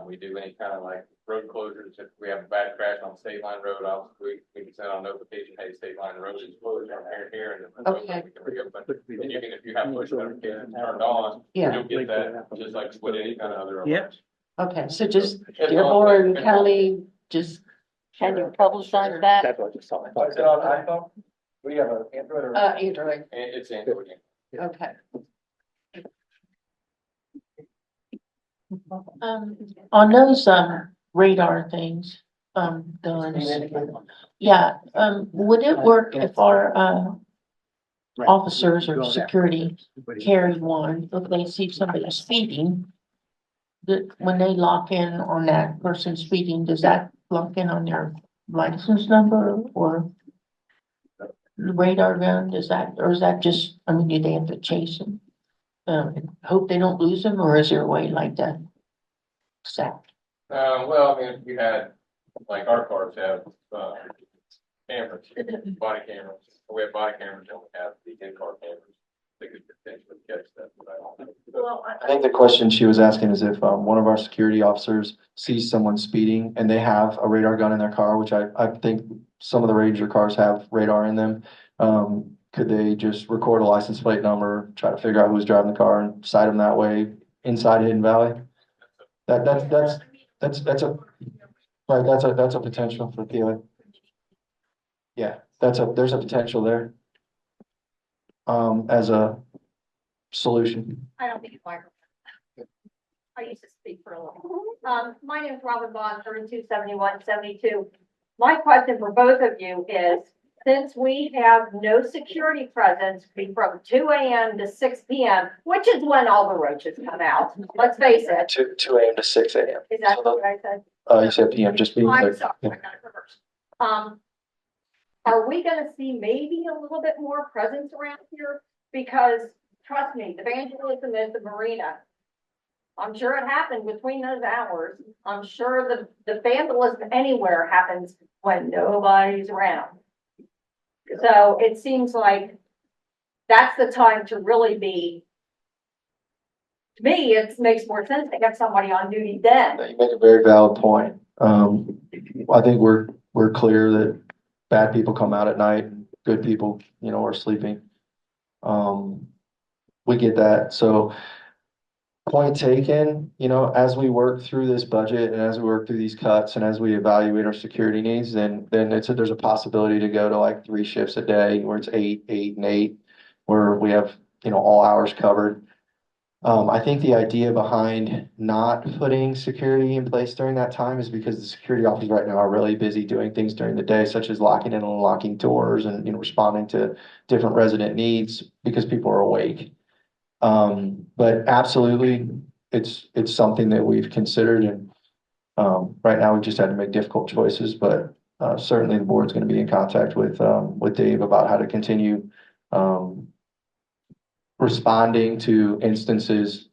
We do any kind of like road closures. If we have a bad crash on State Line Road, we can send out a notification, hey, State Line Road is closed on here, and then Okay. we can reopen. And you can, if you have push notifications turned on, Yeah. you'll get that just like with any kind of other Yep. alerts. Okay, so just It's Dearborn on- County, just. Can you publicize that? That's what I just saw. Is it on iPhone? We have an Android or? Android, It's Android. okay. On those, radar things, guns, yeah, would it work if our, officers or security carry one, if they see somebody speeding? That when they lock in on that person speeding, does that lock in on their license number or the radar gun? Does that, or is that just, I mean, do they have to chase them? Hope they don't lose them, or is there a way like that? Well, I mean, if you had, like our cars have, cameras, body cameras. We have body cameras, and we have the in-car cameras. They could potentially catch that. But I don't know. Well, I think the question she was asking is if one of our security officers sees someone speeding and they have a radar gun in their car, which I think some of the Ranger cars have radar in them. Could they just record a license plate number, try to figure out who's driving the car and cite them that way inside Hidden Valley? That's a, right, that's a potential for POA. Yeah, there's a potential there. As a solution. I don't think it's microphone. I used to speak for a little. My name is Robin Bond, 327172. My question for both of you is, since we have no security presence from 2 a.m. to 6 p.m., which is when all the roaches come out, let's face it. 2 a.m. to 6 a.m. Is that what I said? You said PM, just being I'm clear. sorry, I Yeah. got it reversed. Are we gonna see maybe a little bit more presence around here? Because trust me, the vandalism at the marina, I'm sure it happened between those hours. I'm sure the vandalism anywhere happens when nobody's around. So it seems like that's the time to really be, to me, it makes more sense to have somebody on duty then. You make a very valid point. I think we're clear that bad people come out at night, and good people, are sleeping. We get that. So point taken, as we work through this budget and as we work through these cuts and as we evaluate our security needs, then there's a possibility to go to like 3 shifts a day where it's 8, 8, and 8, where we have, all hours covered. I think the idea behind not putting security in place during that time is because the security officers right now are really busy doing things during the day, such as locking and unlocking doors and, responding to different resident needs because people are awake. But absolutely, it's something that we've considered, and right now we've just had to make difficult choices, but certainly the board's going to be in contact with Dave about how to continue responding to instances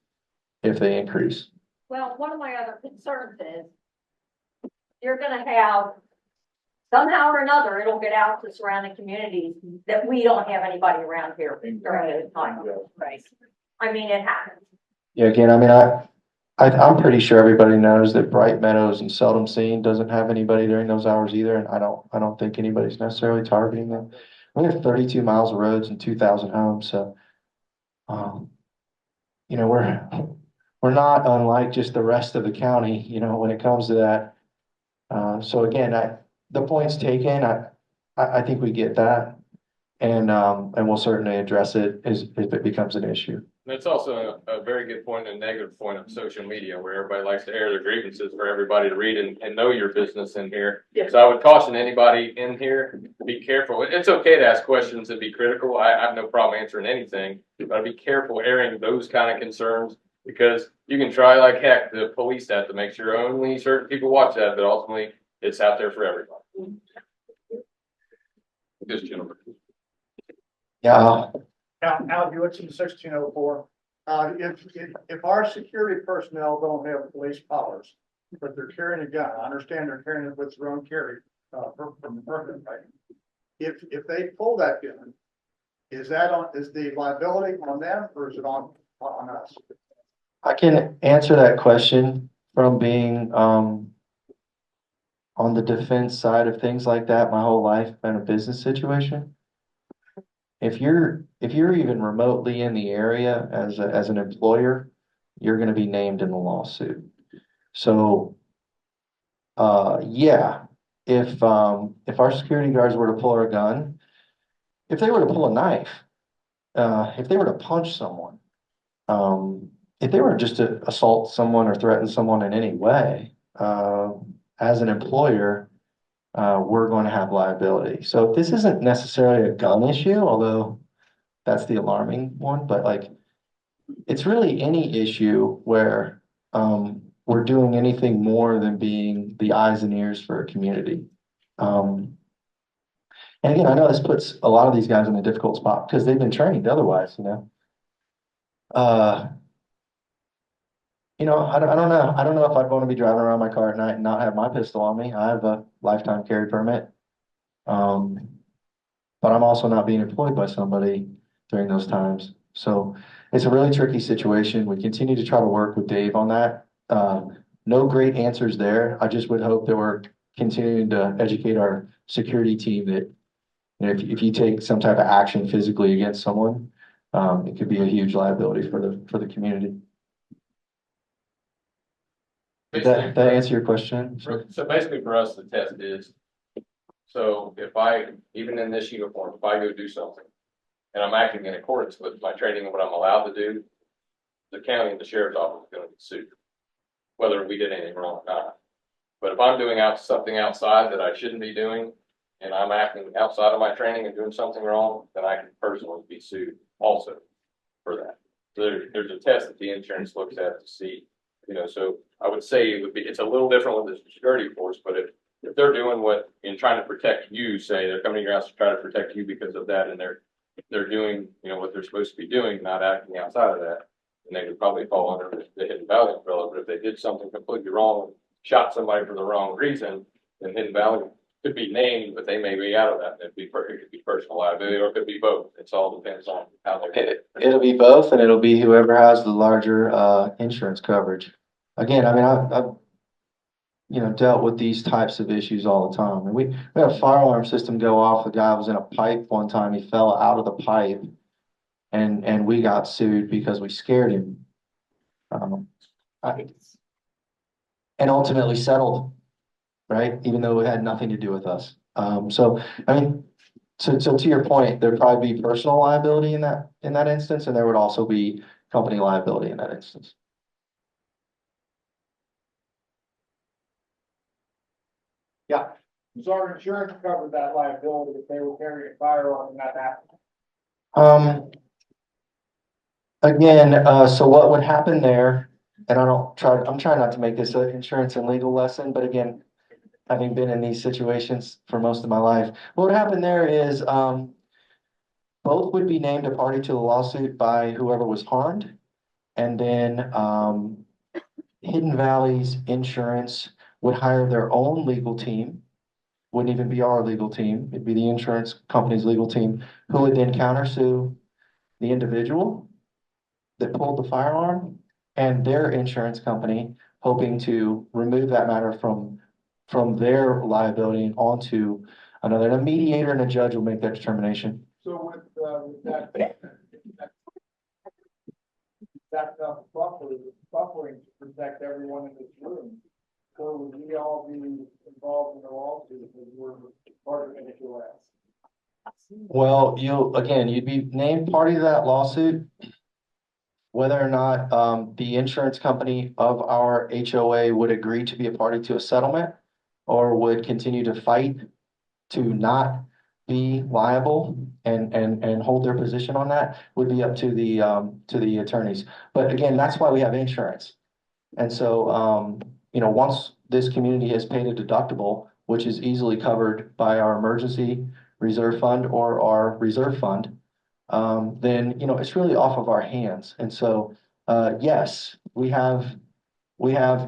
if they increase. Well, one of my other concerns is you're gonna have, somehow or another, it'll get out to surrounding communities that we don't have anybody around here during the time. Right. I mean, it happens. Yeah, again, I mean, I'm pretty sure everybody knows that Bright Meadows and Seldom Seen doesn't have anybody during those hours either, and I don't think anybody's necessarily targeting them. We have 32 miles of roads and 2,000 homes, so we're not unlike just the rest of the county, when it comes to that. So again, the point's taken, I think we get that. And we'll certainly address it if it becomes an issue. That's also a very good point and a negative point of social media where everybody likes to air their grievances for everybody to read and know your business in here. Yes. So I would caution anybody in here, be careful. It's okay to ask questions and be critical. I have no problem answering anything, but be careful airing those kind of concerns because you can try like heck to police that to make sure only certain people watch that, but ultimately it's out there for everybody. This gentleman. Yeah. Now, Al, you went in 1604. If our security personnel don't have police powers, but they're carrying a gun, I understand they're carrying it with their own carry, from the permit, right? If they pull that gun, is the liability on them or is it on us? I can answer that question from being, on the defense side of things like that, my whole life in a business situation. If you're even remotely in the area as an employer, you're gonna be named in the lawsuit. So, yeah, if our security guards were to pull a gun, if they were to pull a knife, if they were to punch someone, if they were just to assault someone or threaten someone in any way, as an employer, we're going to have liability. So this isn't necessarily a gun issue, although that's the alarming one, but like, it's really any issue where, we're doing anything more than being the eyes and ears for a community. And again, I know this puts a lot of these guys in a difficult spot because they've been trained otherwise, you know? I don't know. I don't know if I'd want to be driving around my car at night and not have my pistol on me. I have a lifetime carry permit. But I'm also not being employed by somebody during those times. So it's a really tricky situation. We continue to try to work with Dave on that. No great answers there. I just would hope that we're continuing to educate our security team that, if you take some type of action physically against someone, it could be a huge liability for the community. Did that answer your question? So basically for us, the test is, so if even in this uniform, if I go do something and I'm acting in accordance with my training and what I'm allowed to do, the county and the sheriff's office is going to be sued, whether we did anything wrong or not. But if I'm doing something outside that I shouldn't be doing, and I'm acting outside of my training and doing something wrong, then I can personally be sued also for that. So there's a test that the insurance looks at to see, so I would say it's a little different with the security force, but if they're doing in trying to protect you, say they're coming to your house to try to protect you because of that, and they're doing, what they're supposed to be doing, not acting outside of that, and they would probably fall under the Hidden Valley umbrella. But if they did something completely wrong, shot somebody for the wrong reason, then Hidden Valley could be named, but they may be out of that. It could be personal liability, or it could be both. It's all depends on how they. It'll be both, and it'll be whoever has the larger insurance coverage. Again, I mean, I've dealt with these types of issues all the time. And we had a fire alarm system go off. The guy was in a pipe one time. He fell out of the pipe, and we got sued because we scared him. And ultimately settled, right? Even though it had nothing to do with us. So I mean, so to your point, there'd probably be personal liability in that instance, and there would also be company liability in that instance. Yeah. Does our insurance cover that liability if they were carrying a firearm and that happened? Again, so what would happen there, and I'm trying not to make this an insurance and legal lesson, but again, having been in these situations for most of my life, what would happen there is, both would be named a party to the lawsuit by whoever was harmed. And then, Hidden Valley's insurance would hire their own legal team. Wouldn't even be our legal team. It'd be the insurance company's legal team who would then countersue the individual that pulled the firearm and their insurance company, hoping to remove that matter from their liability and onto another. And a mediator and a judge will make that determination. So with that buffering to protect everyone in this room, so would we all be involved in the lawsuit because we're part of HOS. Well, you'd be named party to that lawsuit. Whether or not, the insurance company of our HOA would agree to be a party to a settlement or would continue to fight to not be liable and hold their position on that would be up to the attorneys. But again, that's why we have insurance. And so, once this community has paid a deductible, which is easily covered by our emergency reserve fund or our reserve fund, then, it's really off of our hands. And so, yes, we have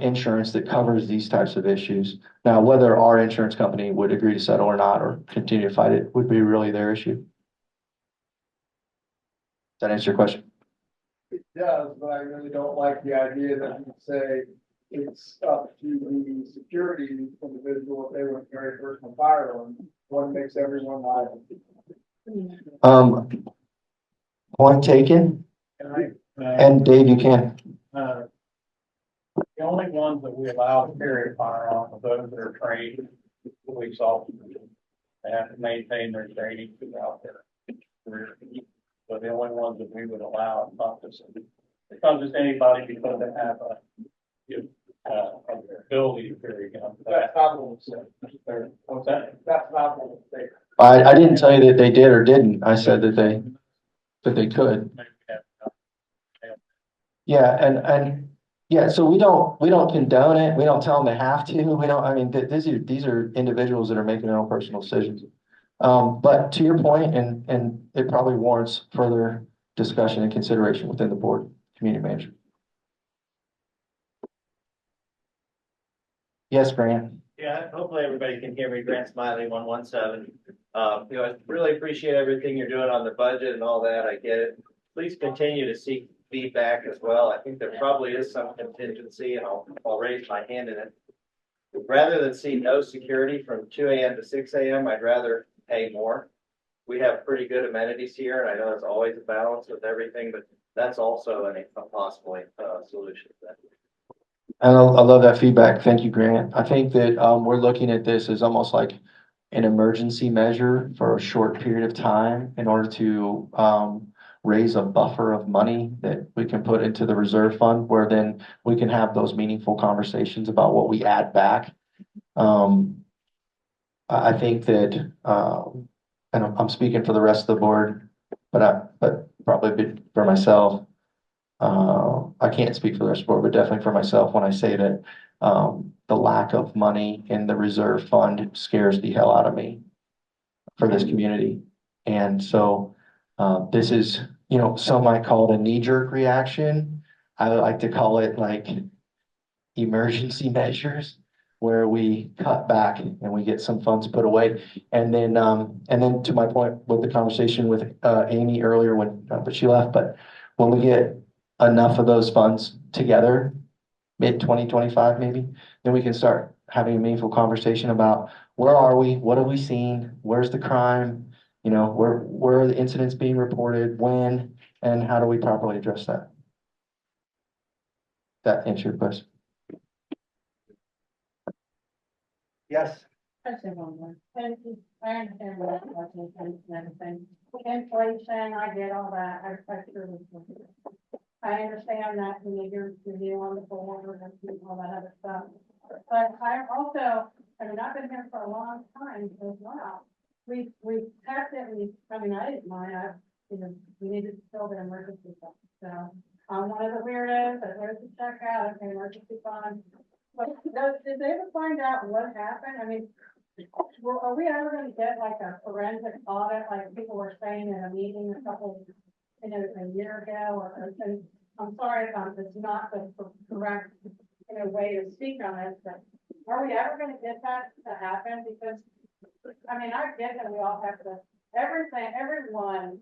insurance that covers these types of issues. Now, whether our insurance company would agree to settle or not, or continue to fight it would be really their issue. Does that answer your question? It does, but I really don't like the idea that you say it's up to the security individual if they want to carry personal firearms. One makes everyone liable. Point taken. And Dave, you can. The only ones that we allow to carry a firearm are those that are trained police officers. They have to maintain their training throughout their career. So the only ones that we would allow is not just anybody because they have ability to carry a gun. That's not what we said. What's that? That's not what we said. I didn't tell you that they did or didn't. I said that they could. Yeah, and yeah, so we don't condone it. We don't tell them they have to. We don't, I mean, these are individuals that are making their own personal decisions. But to your point, and it probably warrants further discussion and consideration within the board, community manager. Yes, Grant. Yeah, hopefully everybody can hear me. Grant Smiley, 117. I really appreciate everything you're doing on the budget and all that. I get it. Please continue to seek feedback as well. I think there probably is some contingency, and I'll raise my hand in it. Rather than see no security from 2 a.m. to 6 a.m., I'd rather pay more. We have pretty good amenities here, and I know there's always a balance with everything, but that's also a possible solution to that. And I love that feedback. Thank you, Grant. I think that we're looking at this as almost like an emergency measure for a short period of time in order to raise a buffer of money that we can put into the reserve fund, where then we can have those meaningful conversations about what we add back. I think that, and I'm speaking for the rest of the board, but probably for myself. I can't speak for the rest of the board, but definitely for myself when I say that the lack of money in the reserve fund scares the hell out of me for this community. And so this is, some might call it a knee-jerk reaction. I like to call it like emergency measures, where we cut back and we get some funds put away. And then to my point with the conversation with Amy earlier, but she left, but when we get enough of those funds together, mid-2025 maybe, then we can start having a meaningful conversation about where are we, what have we seen, where's the crime, where are the incidents being reported, when, and how do we properly address that? That answer your question? Yes. I say one more. Thank you. I understand what you're saying and everything. Inflation, I get all that. I understand that you need your review on the board and all that other stuff. But I also, I've been here for a long time as well. We've tested it. I didn't mind. We needed to fill the emergency fund. So I'm one of the weirdos that goes to check out, okay, emergency fund. But did they ever find out what happened? Are we ever going to get like a forensic audit, like people were saying in a meeting a year ago? I'm sorry if it's not the correct way to speak on this, but are we ever going to get that to happen? Because I get that we all have to. Everyone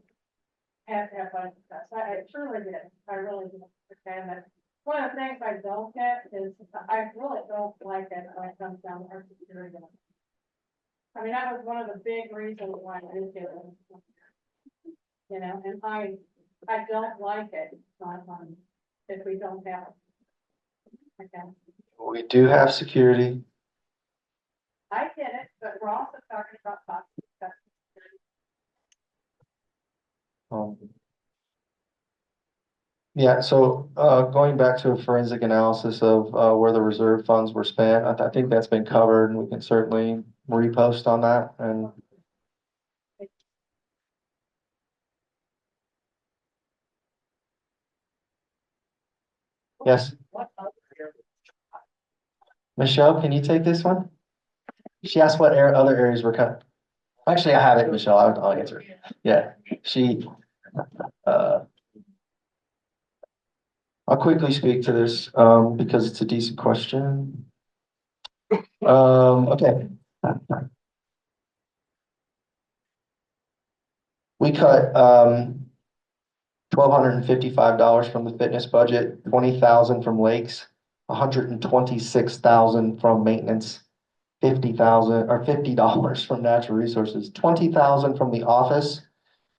has to have budget cuts. I truly did. I really do understand that. One of the things I don't get is I really don't like it when it comes down to our security. That was one of the big reasons why I didn't do it. And I don't like it. If we don't have it. Okay. We do have security. I get it, but we're also talking about cost. Yeah, so, going back to a forensic analysis of, where the reserve funds were spent, I think that's been covered and we can certainly repost on that and. Yes. Michelle, can you take this one? She asked what other areas were cut. Actually, I have it, Michelle. I'll answer. Yeah, uh, I'll quickly speak to this, because it's a decent question. Okay. We cut, $1,255 from the fitness budget, 20,000 from lakes, 126,000 from maintenance, 50,000 or $50 from natural resources, 20,000 from the office,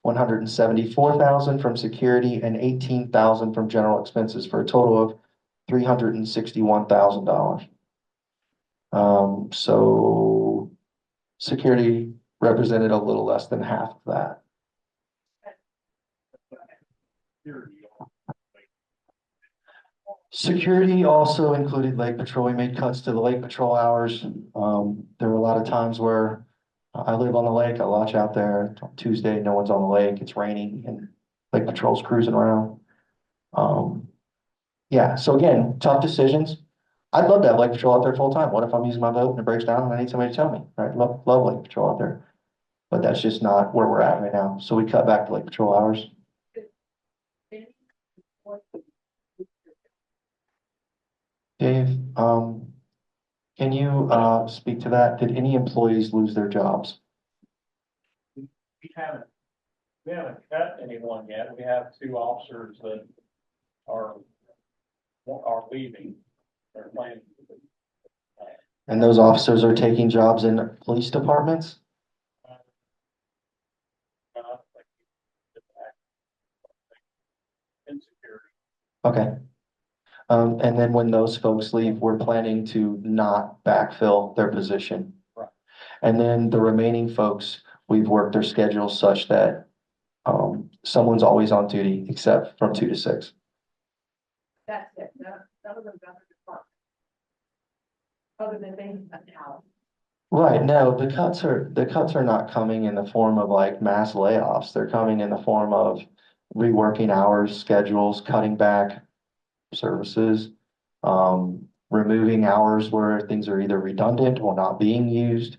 174,000 from security, and 18,000 from general expenses for a total of $361,000. So security represented a little less than half of that. Security also included lake patrol. We made cuts to the lake patrol hours. There were a lot of times where I live on the lake. I watch out there on Tuesday. No one's on the lake. It's raining and lake patrol's cruising around. Yeah. So again, tough decisions. I'd love to have lake patrol out there full time. What if I'm using my boat and it breaks down and I need somebody to tell me, right? Love lake patrol out there, but that's just not where we're at right now. So we cut back to lake patrol hours. Dave, can you, speak to that? Did any employees lose their jobs? We haven't cut anyone yet. We have 2 officers that are leaving. They're planning. And those officers are taking jobs in police departments? Okay. And then when those folks leave, we're planning to not backfill their position. Right. And then the remaining folks, we've worked their schedules such that, someone's always on duty except from 2 to 6. That's it. None of them got the department. Other than being a talent. Right, no, the cuts are not coming in the form of like mass layoffs. They're coming in the form of reworking hours, schedules, cutting back services, removing hours where things are either redundant or not being used.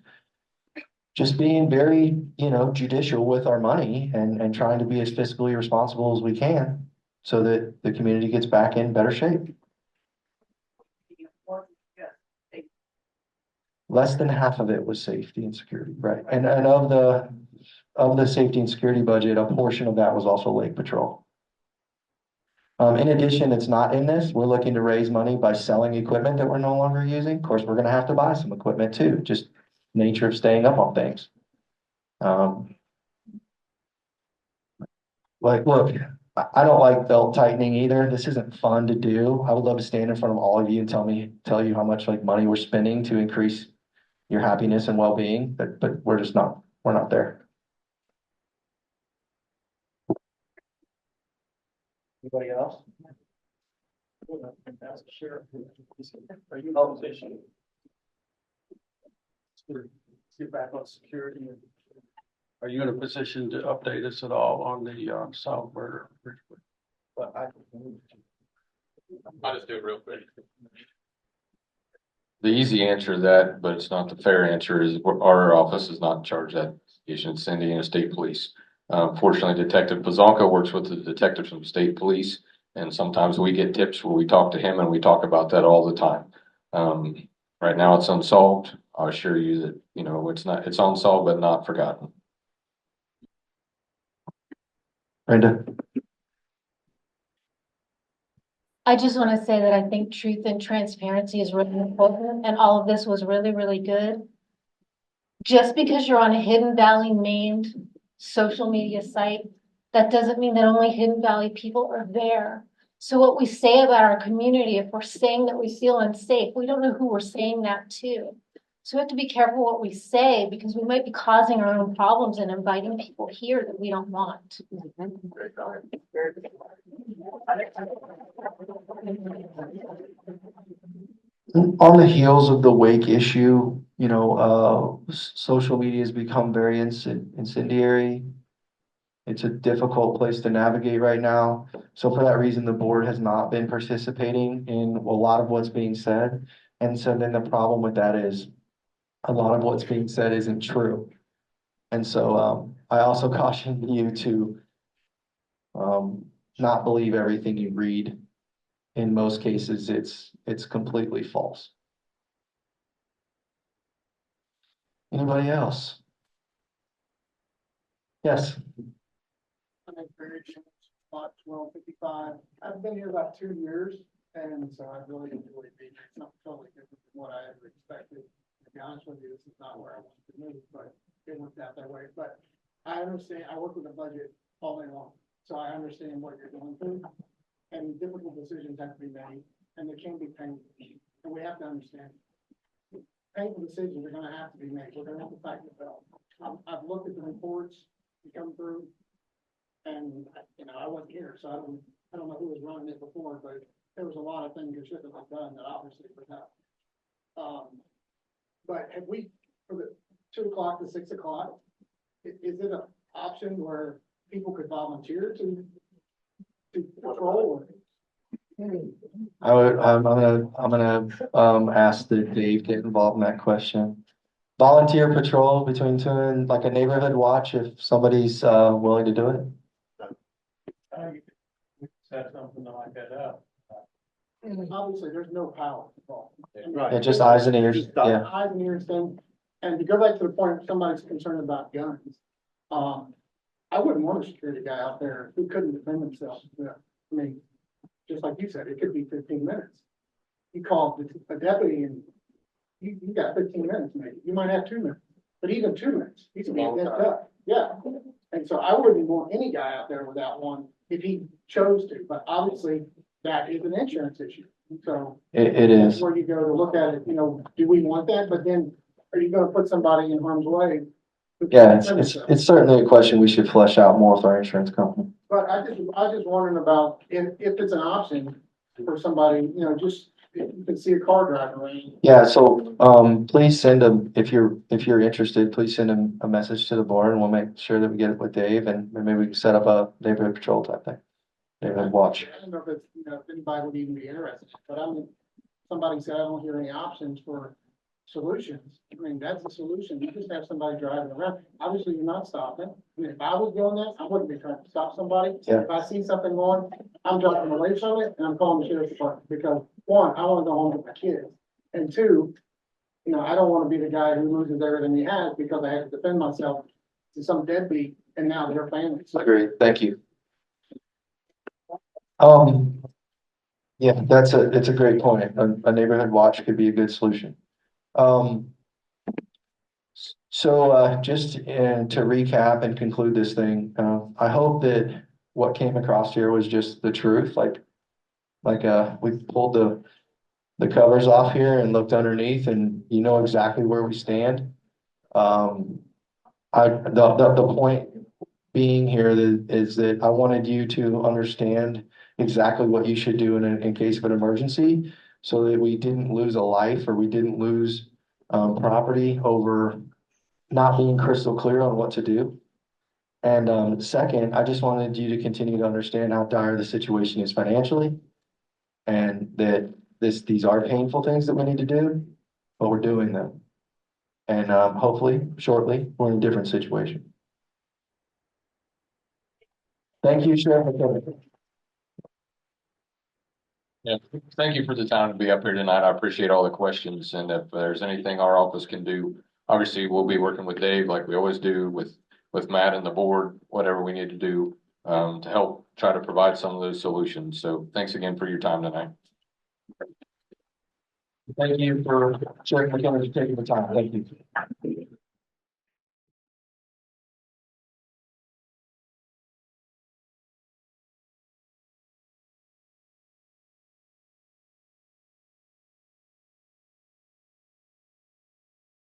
Just being very, judicial with our money and trying to be as fiscally responsible as we can so that the community gets back in better shape. Less than half of it was safety and security, right? And of the safety and security budget, a portion of that was also lake patrol. In addition, it's not in this. We're looking to raise money by selling equipment that we're no longer using. Of course, we're going to have to buy some equipment too, just nature of staying up on things. Look, I don't like belt tightening either. This isn't fun to do. I would love to stand in front of all of you and tell you how much like money we're spending to increase your happiness and well-being, but we're not there. Anybody else? That's the sheriff. Are you in a position? Get back on security. Are you in a position to update us at all on the South Murder? But I'll just do it real quick. The easy answer to that, but it's not the fair answer, is our office is not in charge of that investigation. It's Indiana State Police. Fortunately, Detective Pazanka works with the detectives from state police, and sometimes we get tips where we talk to him and we talk about that all the time. Right now it's unsolved. I assure you that, it's unsolved, but not forgotten. Brenda. I just want to say that I think truth and transparency is really important, and all of this was really, really good. Just because you're on a Hidden Valley named social media site, that doesn't mean that only Hidden Valley people are there. So what we say about our community, if we're saying that we feel unsafe, we don't know who we're saying that to. So we have to be careful what we say because we might be causing our own problems and inviting people here that we don't want. On the heels of the wake issue, social media has become very incendiary. It's a difficult place to navigate right now. So for that reason, the board has not been participating in a lot of what's being said. And so then the problem with that is a lot of what's being said isn't true. And so I also caution you to not believe everything you read. In most cases, it's completely false. Anybody else? Yes. I'm very spot 1255. I've been here about 2 years, and so I've really enjoyed being here. It's not totally different from what I ever expected. To be honest with you, this is not where I wanted to move, but it worked out that way. But I understand, I work with a budget all day long, so I understand what you're going through. And difficult decisions have to be made, and they can be painful, and we have to understand. Painful decisions are gonna have to be made. We're gonna have to fight the belt. I've looked at the reports that come through. And, I wasn't here, so I don't know who was running it before, but there was a lot of things that should have been done that obviously were not. But have we, for the 2 o'clock to 6 o'clock, is it an option where people could volunteer to patrol? I'm gonna ask that Dave get involved in that question. Volunteer patrol between 2 and like a neighborhood watch if somebody's willing to do it. Set something like that up. Obviously, there's no power involved. Yeah, just eyes and ears. Yeah. Eyes and ears thing. And to go back to the point, somebody's concerned about guns. I wouldn't want a security guy out there who couldn't defend himself. I mean, just like you said, it could be 15 minutes. You call a deputy and you got 15 minutes, maybe. You might have 2 minutes, but even 2 minutes, he's gonna get that up. Yeah. And so I wouldn't want any guy out there without one if he chose to, but obviously that is an insurance issue. So It that's is. where you go to look at it, do we want that? But then are you gonna put somebody in harm's way? who Yeah, can't it's, defend it's, themselves? it's certainly a question we should flesh out more with our insurance company. But I was just wondering about if it's an option for somebody, just if you can see a car driving around. Yeah, so, please send them, if you're interested, please send them a message to the board and we'll make sure that we get it with Dave and maybe we can set up a neighborhood patrol type thing. Neighborhood watch. I don't know if it's, if anybody would even be interested, but somebody said I don't hear any options for solutions. I mean, that's a solution. You just have somebody driving around. Obviously, you're not stopping. I mean, if I was doing that, I wouldn't be trying to stop somebody. Yeah. If I see something going, I'm driving away from it and I'm calling the sheriff's department because 1, I want to go home with my kids. And 2, I don't want to be the guy who loses everything he has because I have to defend myself to some deadbeat and now their family. Agreed. Thank you. Yeah, it's a great point. A neighborhood watch could be a good solution. So just to recap and conclude this thing, I hope that what came across here was just the truth. Like we pulled the covers off here and looked underneath and you know exactly where we stand. The point being here is that I wanted you to understand exactly what you should do in case of an emergency so that we didn't lose a life or we didn't lose property over not being crystal clear on what to do. And second, I just wanted you to continue to understand how dire the situation is financially and that these are painful things that we need to do, but we're doing them. And hopefully, shortly, we're in a different situation. Thank you, Sheriff McHenry. Yeah, thank you for the time to be up here tonight. I appreciate all the questions. And if there's anything our office can do, obviously we'll be working with Dave like we always do with Matt and the board, whatever we need to do to help try to provide some of those solutions. So thanks again for your time tonight. Thank you for Sheriff McHenry taking the time. Thank you.